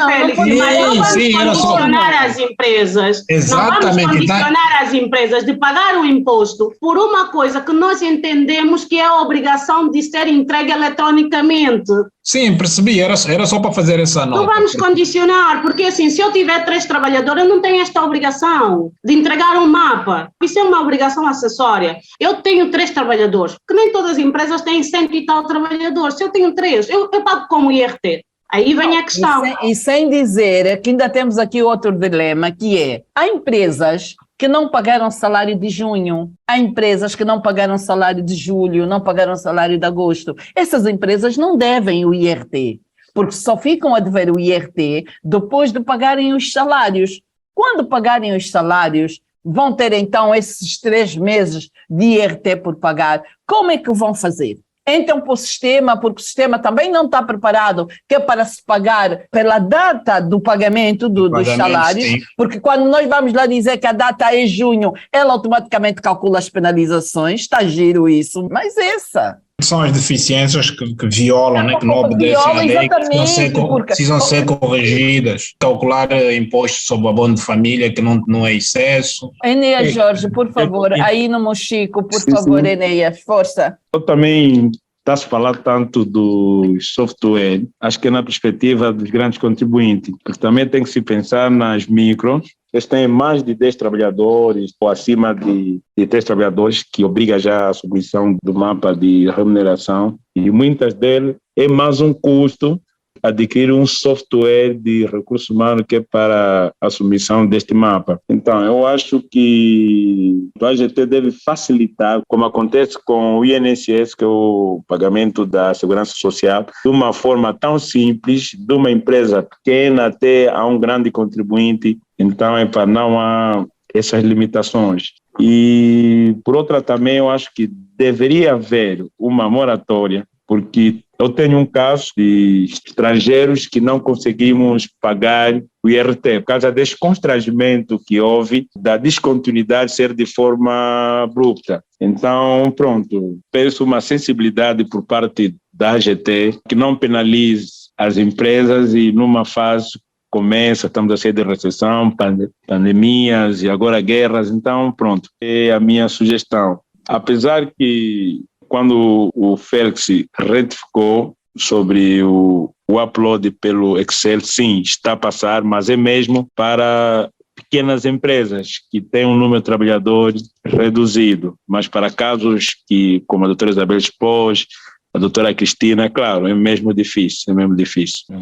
S8: Félix, mas não vamos condicionar as empresas.
S7: Exatamente.
S8: Não vamos condicionar as empresas de pagar o imposto por uma coisa que nós entendemos que é a obrigação de ser entregue eletronicamente.
S7: Sim, percebi, era só para fazer essa nota.
S8: Não vamos condicionar, porque assim, se eu tiver 3 trabalhadores, eu não tenho esta obrigação de entregar um mapa. Isso é uma obrigação acessória. Eu tenho 3 trabalhadores, que nem todas as empresas têm 100 e tal trabalhadores. Se eu tenho 3, eu pago como IRT. Aí vem a questão.
S6: E sem dizer que ainda temos aqui outro dilema, que é, há empresas que não pagaram salário de junho, há empresas que não pagaram salário de julho, não pagaram salário de agosto. Essas empresas não devem o IRT, porque só ficam a dever o IRT depois de pagarem os salários. Quando pagarem os salários, vão ter então esses 3 meses de IRT por pagar. Como é que vão fazer? Entram para o sistema, porque o sistema também não está preparado, que é para se pagar pela data do pagamento dos salários, sim. Porque quando nós vamos lá dizer que a data é junho, ela automaticamente calcula as penalizações, está giro isso, mas essa...
S7: São as deficiências que violam, né, que não obedecem à lei, que precisam ser corrigidas. Calcular impostos sobre abono de família, que não é excesso.
S6: Enéas Jorge, por favor, aí no Mochico, por favor, Enéas, força.
S10: Eu também está-se a falar tanto do software, acho que é na perspectiva dos grandes contribuintes, porque também tem que se pensar nas micros. Eles têm mais de 10 trabalhadores ou acima de 3 trabalhadores, que obriga já a submissão do mapa de remuneração, e muitas deles é mais um custo adquirir um software de recursos humanos que é para a submissão deste mapa. Então, eu acho que o AGT deve facilitar, como acontece com o INSS, que é o pagamento da Segurança Social, de uma forma tão simples, de uma empresa pequena até a um grande contribuinte. Então, não há essas limitações. E, por outra, também eu acho que deveria haver uma moratória, porque eu tenho um caso de estrangeiros que não conseguimos pagar o IRT, por causa desse constrangimento que houve, da descontinuidade ser de forma abrupta. Então, pronto, peço uma sensibilidade por parte da AGT, que não penalize as empresas e numa fase estamos a sair de recessão, pandemias e agora guerras, então pronto, é a minha sugestão. Apesar que quando o Félix retificou sobre o upload pelo Excel, sim, está a passar, mas é mesmo para pequenas empresas que têm um número de trabalhadores reduzido, mas para casos que, como a doutora Isabel expôs, a doutora Cristina, claro, é mesmo difícil.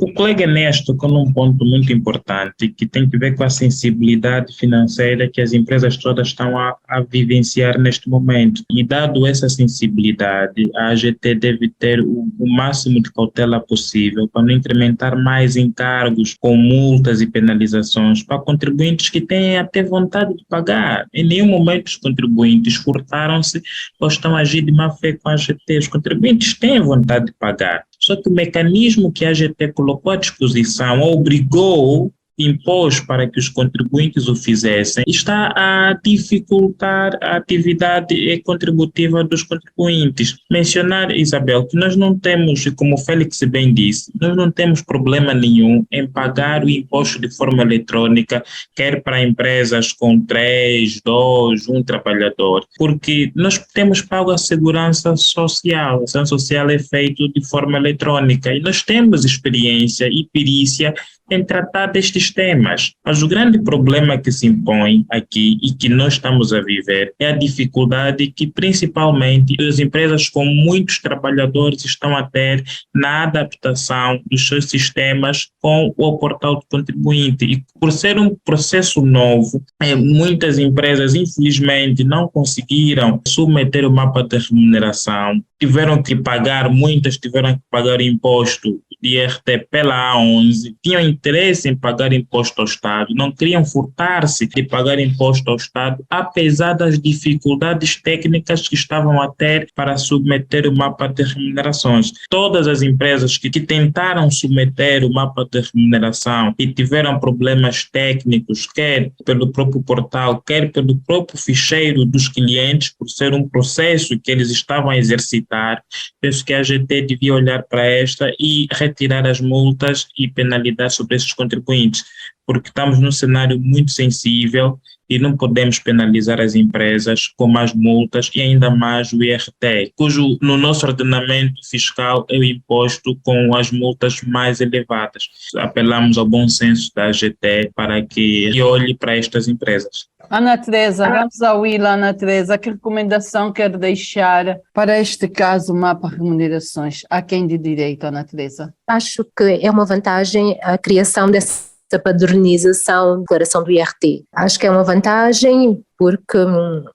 S11: O colega Enéas tocou num ponto muito importante que tem que ver com a sensibilidade financeira que as empresas todas estão a vivenciar neste momento. E dado essa sensibilidade, a AGT deve ter o máximo de cautela possível para não incrementar mais encargos com multas e penalizações para contribuintes que têm até vontade de pagar. Em nenhum momento os contribuintes furtaram-se ou estão a agir de má fé com a AGT. Os contribuintes têm vontade de pagar, só que o mecanismo que a AGT colocou à disposição obrigou, impôs para que os contribuintes o fizessem, está a dificultar a atividade contributiva dos contribuintes. Mencionar, Isabel, que nós não temos, como o Félix bem disse, nós não temos problema nenhum em pagar o imposto de forma eletrônica, quer para empresas com 3, 2, 1 trabalhador, porque nós temos pago a segurança social. A segurança social é feita de forma eletrônica e nós temos experiência e perícia em tratar destes sistemas. Mas o grande problema que se impõe aqui e que nós estamos a viver é a dificuldade que principalmente as empresas com muitos trabalhadores estão a ter na adaptação dos seus sistemas com o portal do contribuinte. E por ser um processo novo, muitas empresas infelizmente não conseguiram submeter o mapa de remuneração, tiveram que pagar, muitas tiveram que pagar imposto de IRT pela A11, tinham interesse em pagar imposto ao Estado, não queriam furtar-se de pagar imposto ao Estado, apesar das dificuldades técnicas que estavam a ter para submeter o mapa de remunerações. Todas as empresas que tentaram submeter o mapa de remuneração e tiveram problemas técnicos, quer pelo próprio portal, quer pelo próprio ficheiro dos clientes, por ser um processo que eles estavam a exercitar, penso que a AGT devia olhar para esta e retirar as multas e penalidades sobre esses contribuintes, porque estamos num cenário muito sensível e não podemos penalizar as empresas com mais multas e ainda mais o IRT, cujo no nosso ordenamento fiscal é o imposto com as multas mais elevadas. Apelamos ao bom senso da AGT para que olhe para estas empresas.
S6: Ana Teresa, vamos ao Willa. Ana Teresa, que recomendação quer deixar para este caso, o mapa de remunerações? A quem de direito, Ana Teresa?
S9: Acho que é uma vantagem a criação dessa padronização da declaração do IRT. Acho que é uma vantagem porque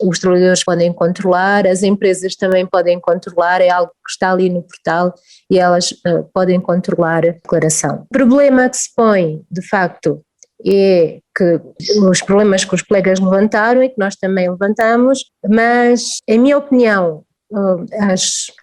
S9: os trabalhadores podem controlar, as empresas também podem controlar, é algo que está ali no portal e elas podem controlar a declaração. O problema que se põe, de facto, é que os problemas que os colegas levantaram e que nós também levantamos, mas, em minha opinião,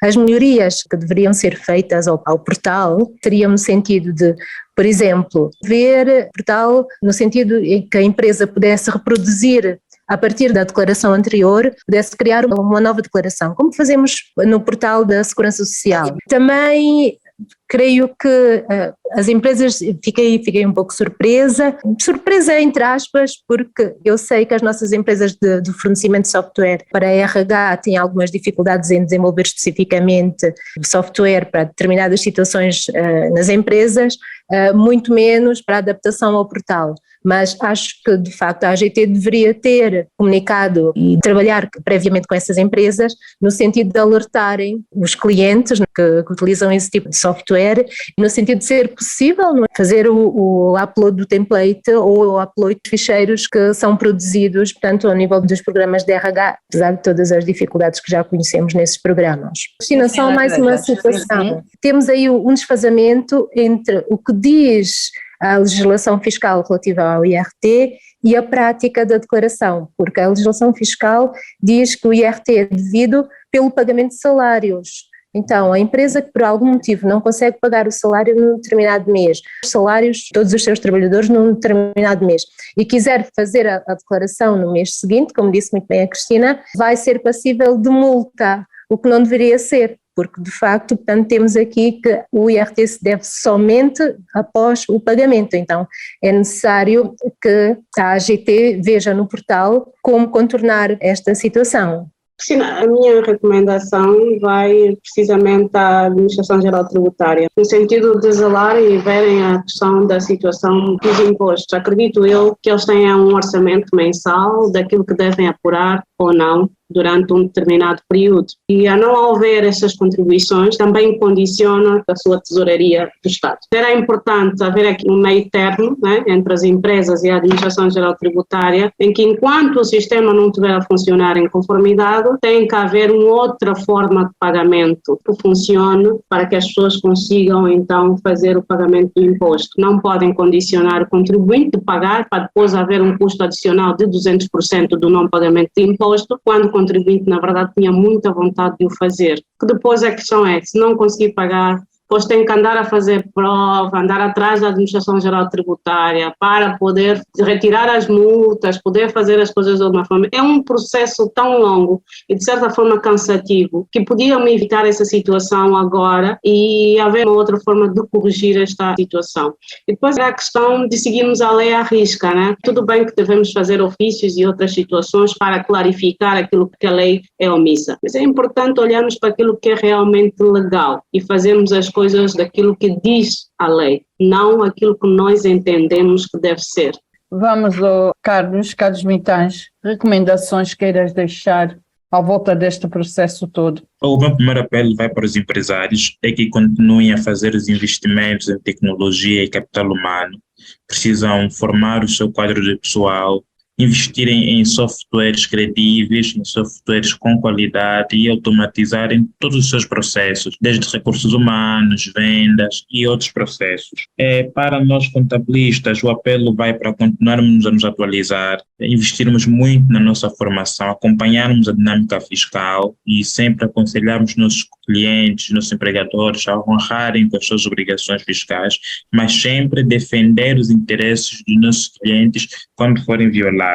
S9: as melhorias que deveriam ser feitas ao portal teriam no sentido de, por exemplo, ver o portal no sentido em que a empresa pudesse reproduzir a partir da declaração anterior, pudesse criar uma nova declaração, como fazemos no portal da Segurança Social. Também creio que as empresas, fiquei um pouco surpresa entre aspas, porque eu sei que as nossas empresas de fornecimento de software para a RH têm algumas dificuldades em desenvolver especificamente software para determinadas situações nas empresas, muito menos para a adaptação ao portal. Mas acho que, de facto, a AGT deveria ter comunicado e trabalhar previamente com essas empresas no sentido de alertarem os clientes que utilizam esse tipo de software, no sentido de ser possível fazer o upload do template ou o upload de ficheiros que são produzidos, portanto, ao nível dos programas de RH, apesar de todas as dificuldades que já conhecemos nesses programas. Cristina, só mais uma situação. Temos aí um desfazamento entre o que diz a legislação fiscal relativa ao IRT e a prática da declaração, porque a legislação fiscal diz que o IRT é devido pelo pagamento de salários. Então, a empresa que por algum motivo não consegue pagar o salário num determinado mês, os salários de todos os seus trabalhadores num determinado mês, e quiser fazer a declaração no mês seguinte, como disse muito bem a Cristina, vai ser passível de multa, o que não deveria ser. Porque, de facto, portanto, temos aqui que o IRT se deve somente após o pagamento. Então, é necessário que a AGT veja no portal como contornar esta situação.
S8: Cristina, a minha recomendação vai precisamente à Administração Geral Tributária, no sentido de zelar e verem a questão da situação dos impostos. Acredito eu que eles tenham um orçamento mensal daquilo que devem apurar ou não durante um determinado período. E a não haver essas contribuições também condiciona a sua tesouraria do Estado. Era importante haver aqui um meio termo, né, entre as empresas e a Administração Geral Tributária, em que enquanto o sistema não estiver a funcionar em conformidade, tem que haver uma outra forma de pagamento que funcione para que as pessoas consigam então fazer o pagamento do imposto. Não podem condicionar o contribuinte de pagar para depois haver um custo adicional de 200% do não pagamento de imposto, quando o contribuinte, na verdade, tinha muita vontade de o fazer. Que depois a questão é, se não conseguir pagar, depois tem que andar a fazer prova, andar atrás da Administração Geral Tributária para poder retirar as multas, poder fazer as coisas de alguma forma. É um processo tão longo e, de certa forma, cansativo, que podíamos evitar essa situação agora e haver uma outra forma de corrigir esta situação. E depois é a questão de seguirmos a lei à risca, né? Tudo bem que devemos fazer ofícios e outras situações para clarificar aquilo que a lei é omissa, mas é importante olharmos para aquilo que é realmente legal e fazermos as coisas daquilo que diz a lei, não aquilo que nós entendemos que deve ser.
S6: Vamos ao Carlos Mitais, recomendações queiras deixar à volta deste processo todo?
S11: O meu primeiro apelo vai para os empresários, é que continuem a fazer os investimentos em tecnologia e capital humano, precisam formar o seu quadro de pessoal, investirem em softwares credíveis, em softwares com qualidade e automatizarem todos os seus processos, desde recursos humanos, vendas e outros processos. Para nós contabilistas, o apelo vai para continuarmos a nos atualizar, investirmos muito na nossa formação, acompanharmos a dinâmica fiscal e sempre aconselharmos nossos clientes, nossos empregadores a honrarem com as suas obrigações fiscais, mas sempre defender os interesses dos nossos clientes quando forem violados.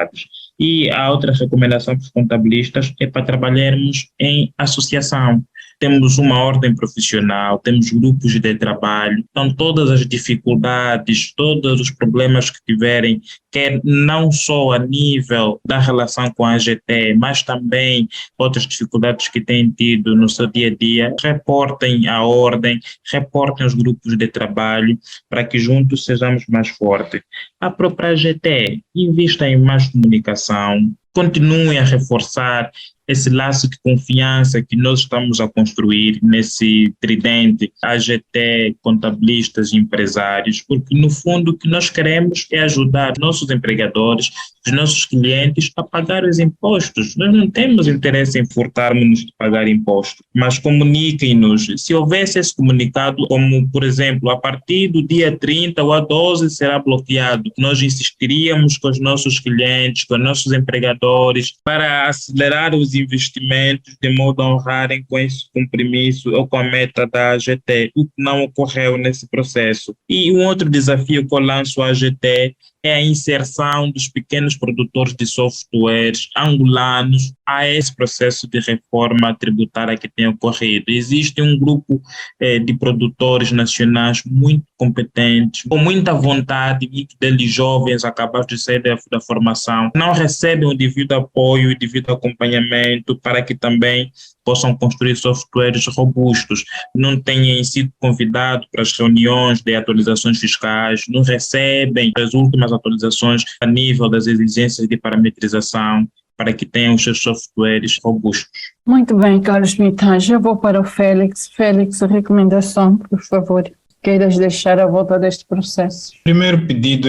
S11: E a outra recomendação para os contabilistas é para trabalharmos em associação. Temos uma ordem profissional, temos grupos de trabalho, então todas as dificuldades, todos os problemas que tiverem, quer não só a nível da relação com a AGT, mas também outras dificuldades que têm tido no seu dia a dia, reportem à ordem, reportem aos grupos de trabalho, para que juntos sejamos mais fortes. A própria AGT invista em mais comunicação, continuem a reforçar esse laço de confiança que nós estamos a construir nesse tridente AGT, contabilistas e empresários, porque no fundo o que nós queremos é ajudar nossos empregadores, os nossos clientes a pagar os impostos. Nós não temos interesse em furtarmos de pagar impostos, mas comuniquem-nos. Se houvesse esse comunicado, como por exemplo, a partir do dia 30 ou a 12 será bloqueado, nós insistiríamos com os nossos clientes, com os nossos empregadores, para acelerar os investimentos de modo a honrarem com esse compromisso ou com a meta da AGT, o que não ocorreu nesse processo. E um outro desafio que eu lanço à AGT é a inserção dos pequenos produtores de softwares angolanos a esse processo de reforma tributária que tem ocorrido. Existe um grupo de produtores nacionais muito competentes, com muita vontade, e deles jovens acabados de sair da formação, não recebem o devido apoio e devido acompanhamento para que também possam construir softwares robustos, não têm sido convidados para as reuniões de atualizações fiscais, não recebem as últimas atualizações a nível das exigências de parametrização, para que tenham os seus softwares robustos.
S6: Muito bem, Carlos Mitais, eu vou para o Félix. Félix, a recomendação, por favor, queiras deixar à volta deste processo.
S7: O primeiro pedido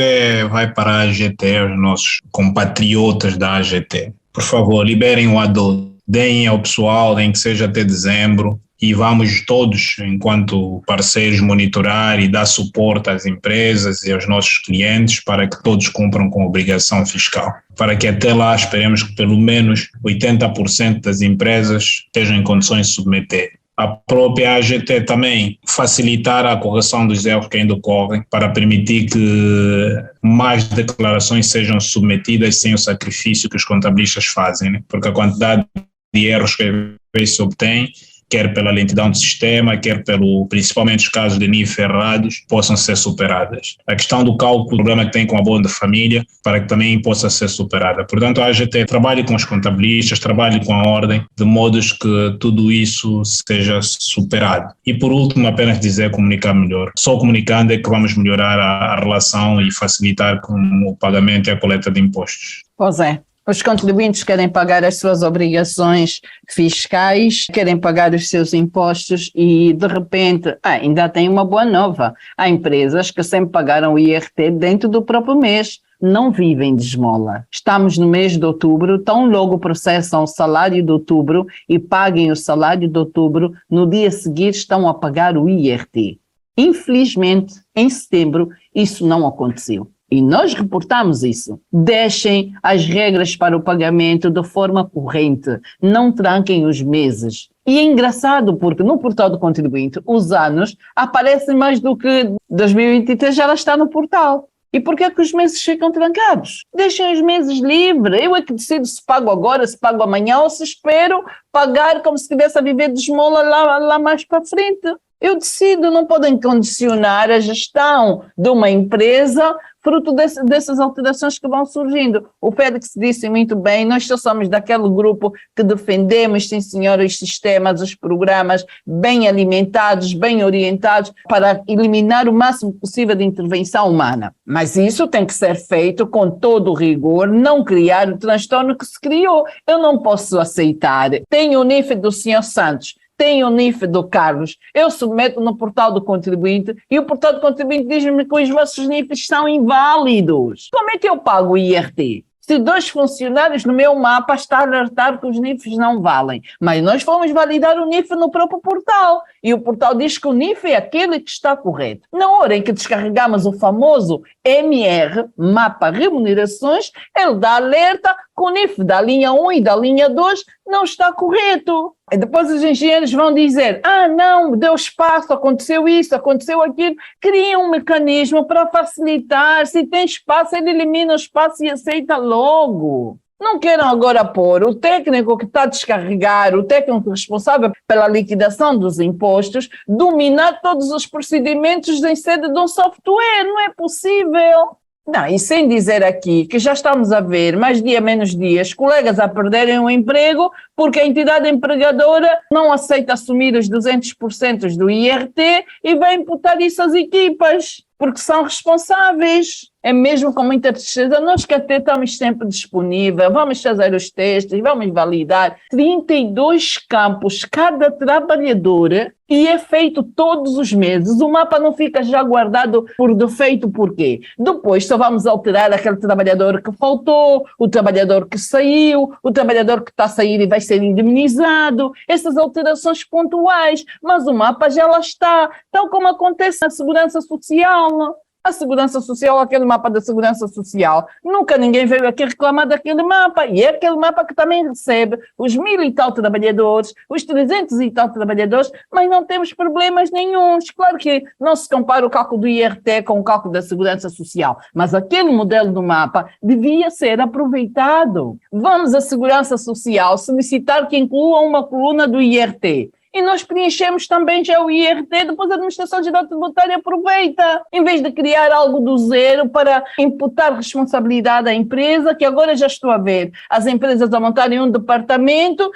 S7: vai para a AGT, os nossos compatriotas da AGT. Por favor, liberem o adulto. Deem ao pessoal, nem que seja até dezembro, e vamos todos, enquanto parceiros, monitorar e dar suporte às empresas e aos nossos clientes para que todos cumpram com a obrigação fiscal. Para que até lá esperemos que pelo menos 80% das empresas estejam em condições de submeter. A própria AGT também facilitar a correção dos erros que ainda ocorrem para permitir que mais declarações sejam submetidas sem o sacrifício que os contabilistas fazem, né? Porque a quantidade de erros que às vezes se obtém, quer pela lentidão do sistema, quer principalmente os casos de NIF errados, possam ser superadas. A questão do cálculo, o problema que tem com a abono de família, para que também possa ser superada. Portanto, a AGT trabalhe com os contabilistas, trabalhe com a ordem, de modo que tudo isso seja superado. E por último, apenas dizer comunicar melhor. Só comunicando é que vamos melhorar a relação e facilitar com o pagamento e a coleta de impostos.
S6: Pois é. Os contribuintes querem pagar as suas obrigações fiscais, querem pagar os seus impostos e, de repente, ainda tem uma boa nova. Há empresas que sempre pagaram o IRT dentro do próprio mês, não vivem de esmola. Estamos no mês de outubro, tão logo processam o salário de outubro e paguem o salário de outubro, no dia seguinte estão a pagar o IRT. Infelizmente, em setembro, isso não aconteceu. E nós reportamos isso. Deixem as regras para o pagamento de forma corrente. Não tranquem os meses. E é engraçado porque no portal do contribuinte os anos aparecem mais do que 2023 já está no portal. E por que é que os meses ficam trancados? Deixem os meses livres. Eu é que decido se pago agora, se pago amanhã ou se espero pagar como se estivesse a viver de esmola lá mais para frente. Eu decido, não podem condicionar a gestão de uma empresa fruto dessas alterações que vão surgindo. O Félix disse muito bem, nós só somos daquele grupo que defendemos, sim senhor, os sistemas, os programas bem alimentados, bem orientados, para eliminar o máximo possível de intervenção humana. Mas isso tem que ser feito com todo o rigor, não criar o transtorno que se criou. Eu não posso aceitar. Tem o NIF do Sr. Santos, tem o NIF do Carlos, eu submeto no portal do contribuinte e o portal do contribuinte diz-me que os vossos NIFs são inválidos. Como é que eu pago o IRT? Se 2 funcionários no meu mapa estão a alertar que os NIFs não valem, mas nós fomos validar o NIF no próprio portal e o portal diz que o NIF é aquele que está correto. Na hora em que descarregamos o famoso MR, Mapa Remunerações, ele dá alerta que o NIF da linha 1 e da linha 2 não está correto. E depois os engenheiros vão dizer, não, deu espaço, aconteceu isso, aconteceu aquilo. Cria um mecanismo para facilitar. Se tem espaço, ele elimina o espaço e aceita logo. Não queiram agora pôr o técnico que está a descarregar, o técnico responsável pela liquidação dos impostos, dominar todos os procedimentos em sede de um software. Não é possível. Não, e sem dizer aqui que já estamos a ver, mais dia menos dias, colegas a perderem o emprego porque a entidade empregadora não aceita assumir os 200% do IRT e vai imputar isso às equipas, porque são responsáveis. É mesmo com muita tristeza, nós que até estamos sempre disponíveis, vamos fazer os testes, vamos validar 32 campos cada trabalhador e é feito todos os meses. O mapa não fica já guardado por defeito, por quê? Depois só vamos alterar aquele trabalhador que faltou, o trabalhador que saiu, o trabalhador que está a sair e vai ser indemnizado, essas alterações pontuais, mas o mapa já lá está, tal como acontece na Segurança Social. A Segurança Social, aquele mapa da Segurança Social, nunca ninguém veio aqui reclamar daquele mapa, e é aquele mapa que também recebe os 1000 e tal trabalhadores, os 300 e tal trabalhadores, mas não temos problemas nenhuns. Claro que não se compara o cálculo do IRT com o cálculo da Segurança Social, mas aquele modelo do mapa devia ser aproveitado. Vamos à Segurança Social solicitar que incluam uma coluna do IRT. E nós preenchemos também já o IRT, depois a Administração Geral Tributária aproveita, em vez de criar algo do zero para imputar responsabilidade à empresa, que agora já estou a ver as empresas a montarem um departamento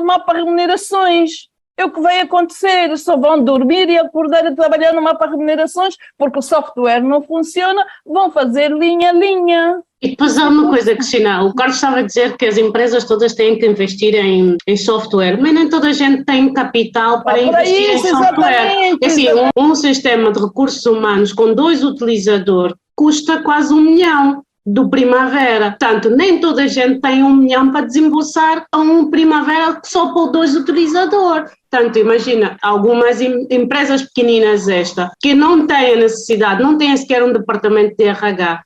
S6: Mapa Remunerações. É o que vai acontecer, só vão dormir e acordar a trabalhar no Mapa Remunerações, porque o software não funciona, vão fazer linha a linha.
S8: E depois há uma coisa, Cristina, o Carlos estava a dizer que as empresas todas têm que investir em software, mas nem toda a gente tem capital para investir em software. É assim, um sistema de recursos humanos com 2 utilizadores custa quase 1 milhão do Primavera. Portanto, nem toda a gente tem 1 milhão para desembolsar a um Primavera só para 2 utilizadores. Portanto, imagina, algumas empresas pequeninas que não têm a necessidade, não têm sequer um departamento de RH,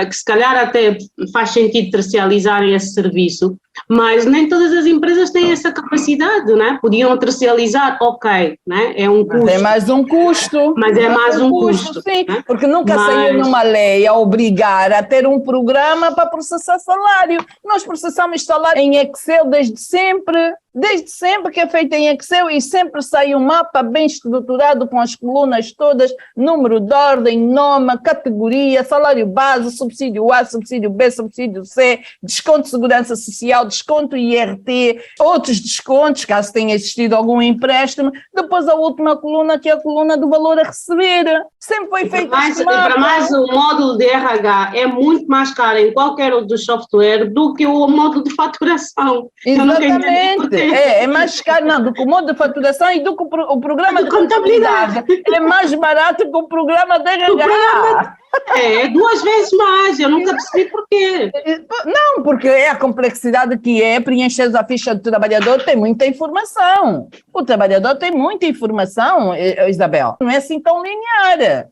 S8: que se calhar até faz sentido tercializarem esse serviço, mas nem todas as empresas têm essa capacidade, né? Podiam tercializar, ok, né? É um custo.
S6: Mas é mais um custo.
S8: Mas é mais um custo.
S6: Sim,
S8: né?
S6: Porque nunca saiu numa lei a obrigar a ter um programa para processar salário. Nós processamos salário em Excel desde sempre que é feito em Excel e sempre sai um mapa bem estruturado com as colunas todas, número de ordem, nome, categoria, salário base, subsídio A, subsídio B, subsídio C, desconto de segurança social, desconto IRT, outros descontos, caso tenha existido algum empréstimo, depois a última coluna, que é a coluna do valor a receber. Sempre foi feito
S8: este mapa. Para mais, o módulo de RH é muito mais caro em qualquer outro software do que o módulo de faturação.
S6: Exatamente. É mais caro do que o módulo de faturação e do que o programa de contabilidade. É mais barato que o programa de RH.
S8: É 2 vezes mais, eu nunca percebi porquê.
S6: Não, porque é a complexidade que é preencher a ficha do trabalhador, tem muita informação. O trabalhador tem muita informação, Isabel. Não é assim tão linear.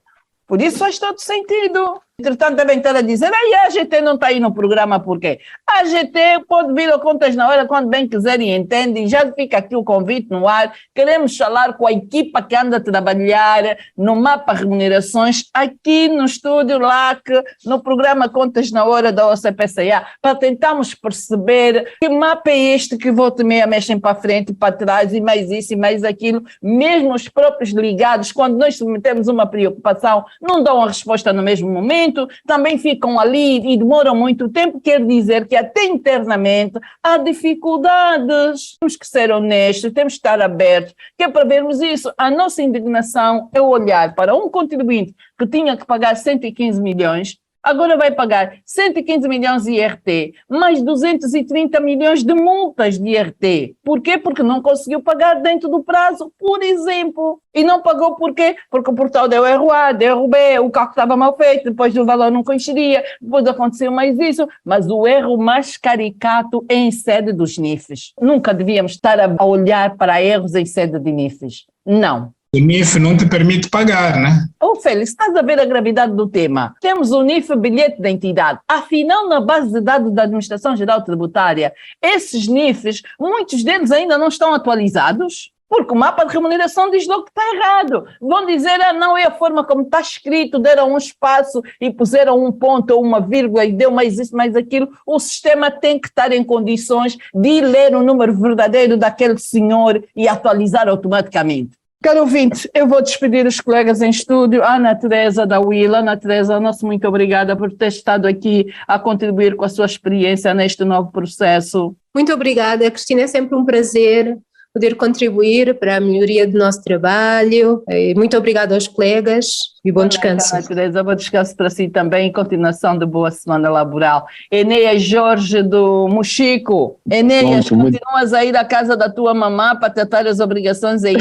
S6: Por isso faz todo sentido. Entretanto, devem estar a dizer, a AGT não está aí no programa, por quê? A AGT pode vir a Contas na Hora quando bem quiser e entendem, já fica aqui o convite no ar, queremos falar com a equipa que anda a trabalhar no Mapa Remunerações, aqui no estúdio LAC, no programa Contas na Hora da OCPCA, para tentarmos perceber que mapa é este que volta e meia mexem para frente e para trás e mais isso e mais aquilo, mesmo os próprios ligados, quando nós submetemos uma preocupação, não dão a resposta no mesmo momento, orçamento, também ficam ali e demoram muito tempo, quer dizer que até internamente há dificuldades. Temos que ser honestos, temos que estar abertos, que é para vermos isso. A nossa indignação é olhar para um contribuinte que tinha que pagar 115 milhões, agora vai pagar 115 milhões de IRT, mais 230 milhões de multas de IRT. Por quê? Porque não conseguiu pagar dentro do prazo, por exemplo. E não pagou por quê? Porque o portal deu erro A, deu erro B, o cálculo estava mal feito, depois o valor não coincidia, depois aconteceu mais isso. Mas o erro mais caricato é em sede dos NIFs. Nunca devíamos estar a olhar para erros em sede de NIFs. Não.
S7: O NIF não te permite pagar, né?
S6: Félix, estás a ver a gravidade do tema. Temos o NIF, bilhete de identidade. Afinal, na base de dados da Administração Geral Tributária, esses NIFs, muitos deles ainda não estão atualizados, porque o mapa de remuneração diz logo que está errado. Vão dizer, não é a forma como está escrito, deram um espaço e puseram um ponto ou uma vírgula e deu mais isso, mais aquilo. O sistema tem que estar em condições de ler o número verdadeiro daquele senhor e atualizar automaticamente. Caro ouvinte, eu vou despedir os colegas em estúdio. Ana Teresa da Willa. Ana Teresa, nosso muito obrigada por ter estado aqui a contribuir com a sua experiência neste novo processo.
S9: Muito obrigada, Cristina, é sempre um prazer poder contribuir para a melhoria do nosso trabalho. Muito obrigada aos colegas e bom descanso.
S6: Ana Teresa, bom descanso para si também e continuação de boa semana laboral. Enéas Jorge do Mochico. Enéas, continuas a ir à casa da tua mamã para tratar as obrigações aí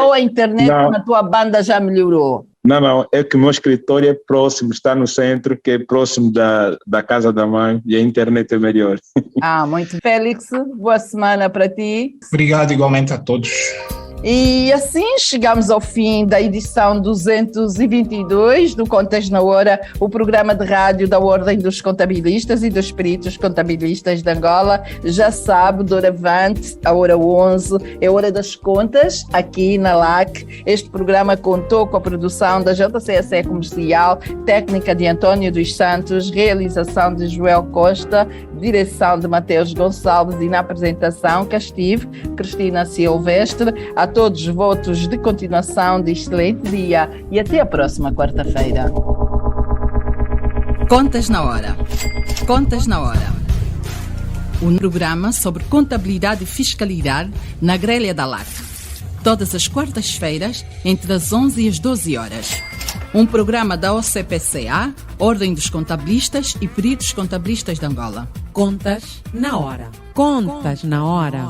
S6: ou a internet na tua banda já melhorou?
S10: Não, é que o meu escritório é próximo, está no centro, que é próximo da casa da mãe e a internet é melhor.
S6: Muito. Félix, boa semana para ti.
S7: Obrigado igualmente a todos.
S6: E assim chegamos ao fim da edição 222 do Contas na Hora, o programa de rádio da Ordem dos Contabilistas e dos Peritos Contabilistas de Angola. Já sabe, doravante, a hora 11, é hora das contas, aqui na LAC. Este programa contou com a produção da JCSE Comercial, técnica de António dos Santos, realização de Joel Costa, direção de Mateus Gonçalves e na apresentação cá estive Cristina Silvestre. A todos votos de continuação de excelente dia e até a próxima quarta-feira.
S1: Contas na Hora. Contas na Hora. Um programa sobre contabilidade e fiscalidade na grelha da LAC. Todas as quartas-feiras, entre as 11 e as 12 horas. Um programa da OCPCA, Ordem dos Contabilistas e Peritos Contabilistas de Angola.
S2: Contas na Hora. Contas na Hora.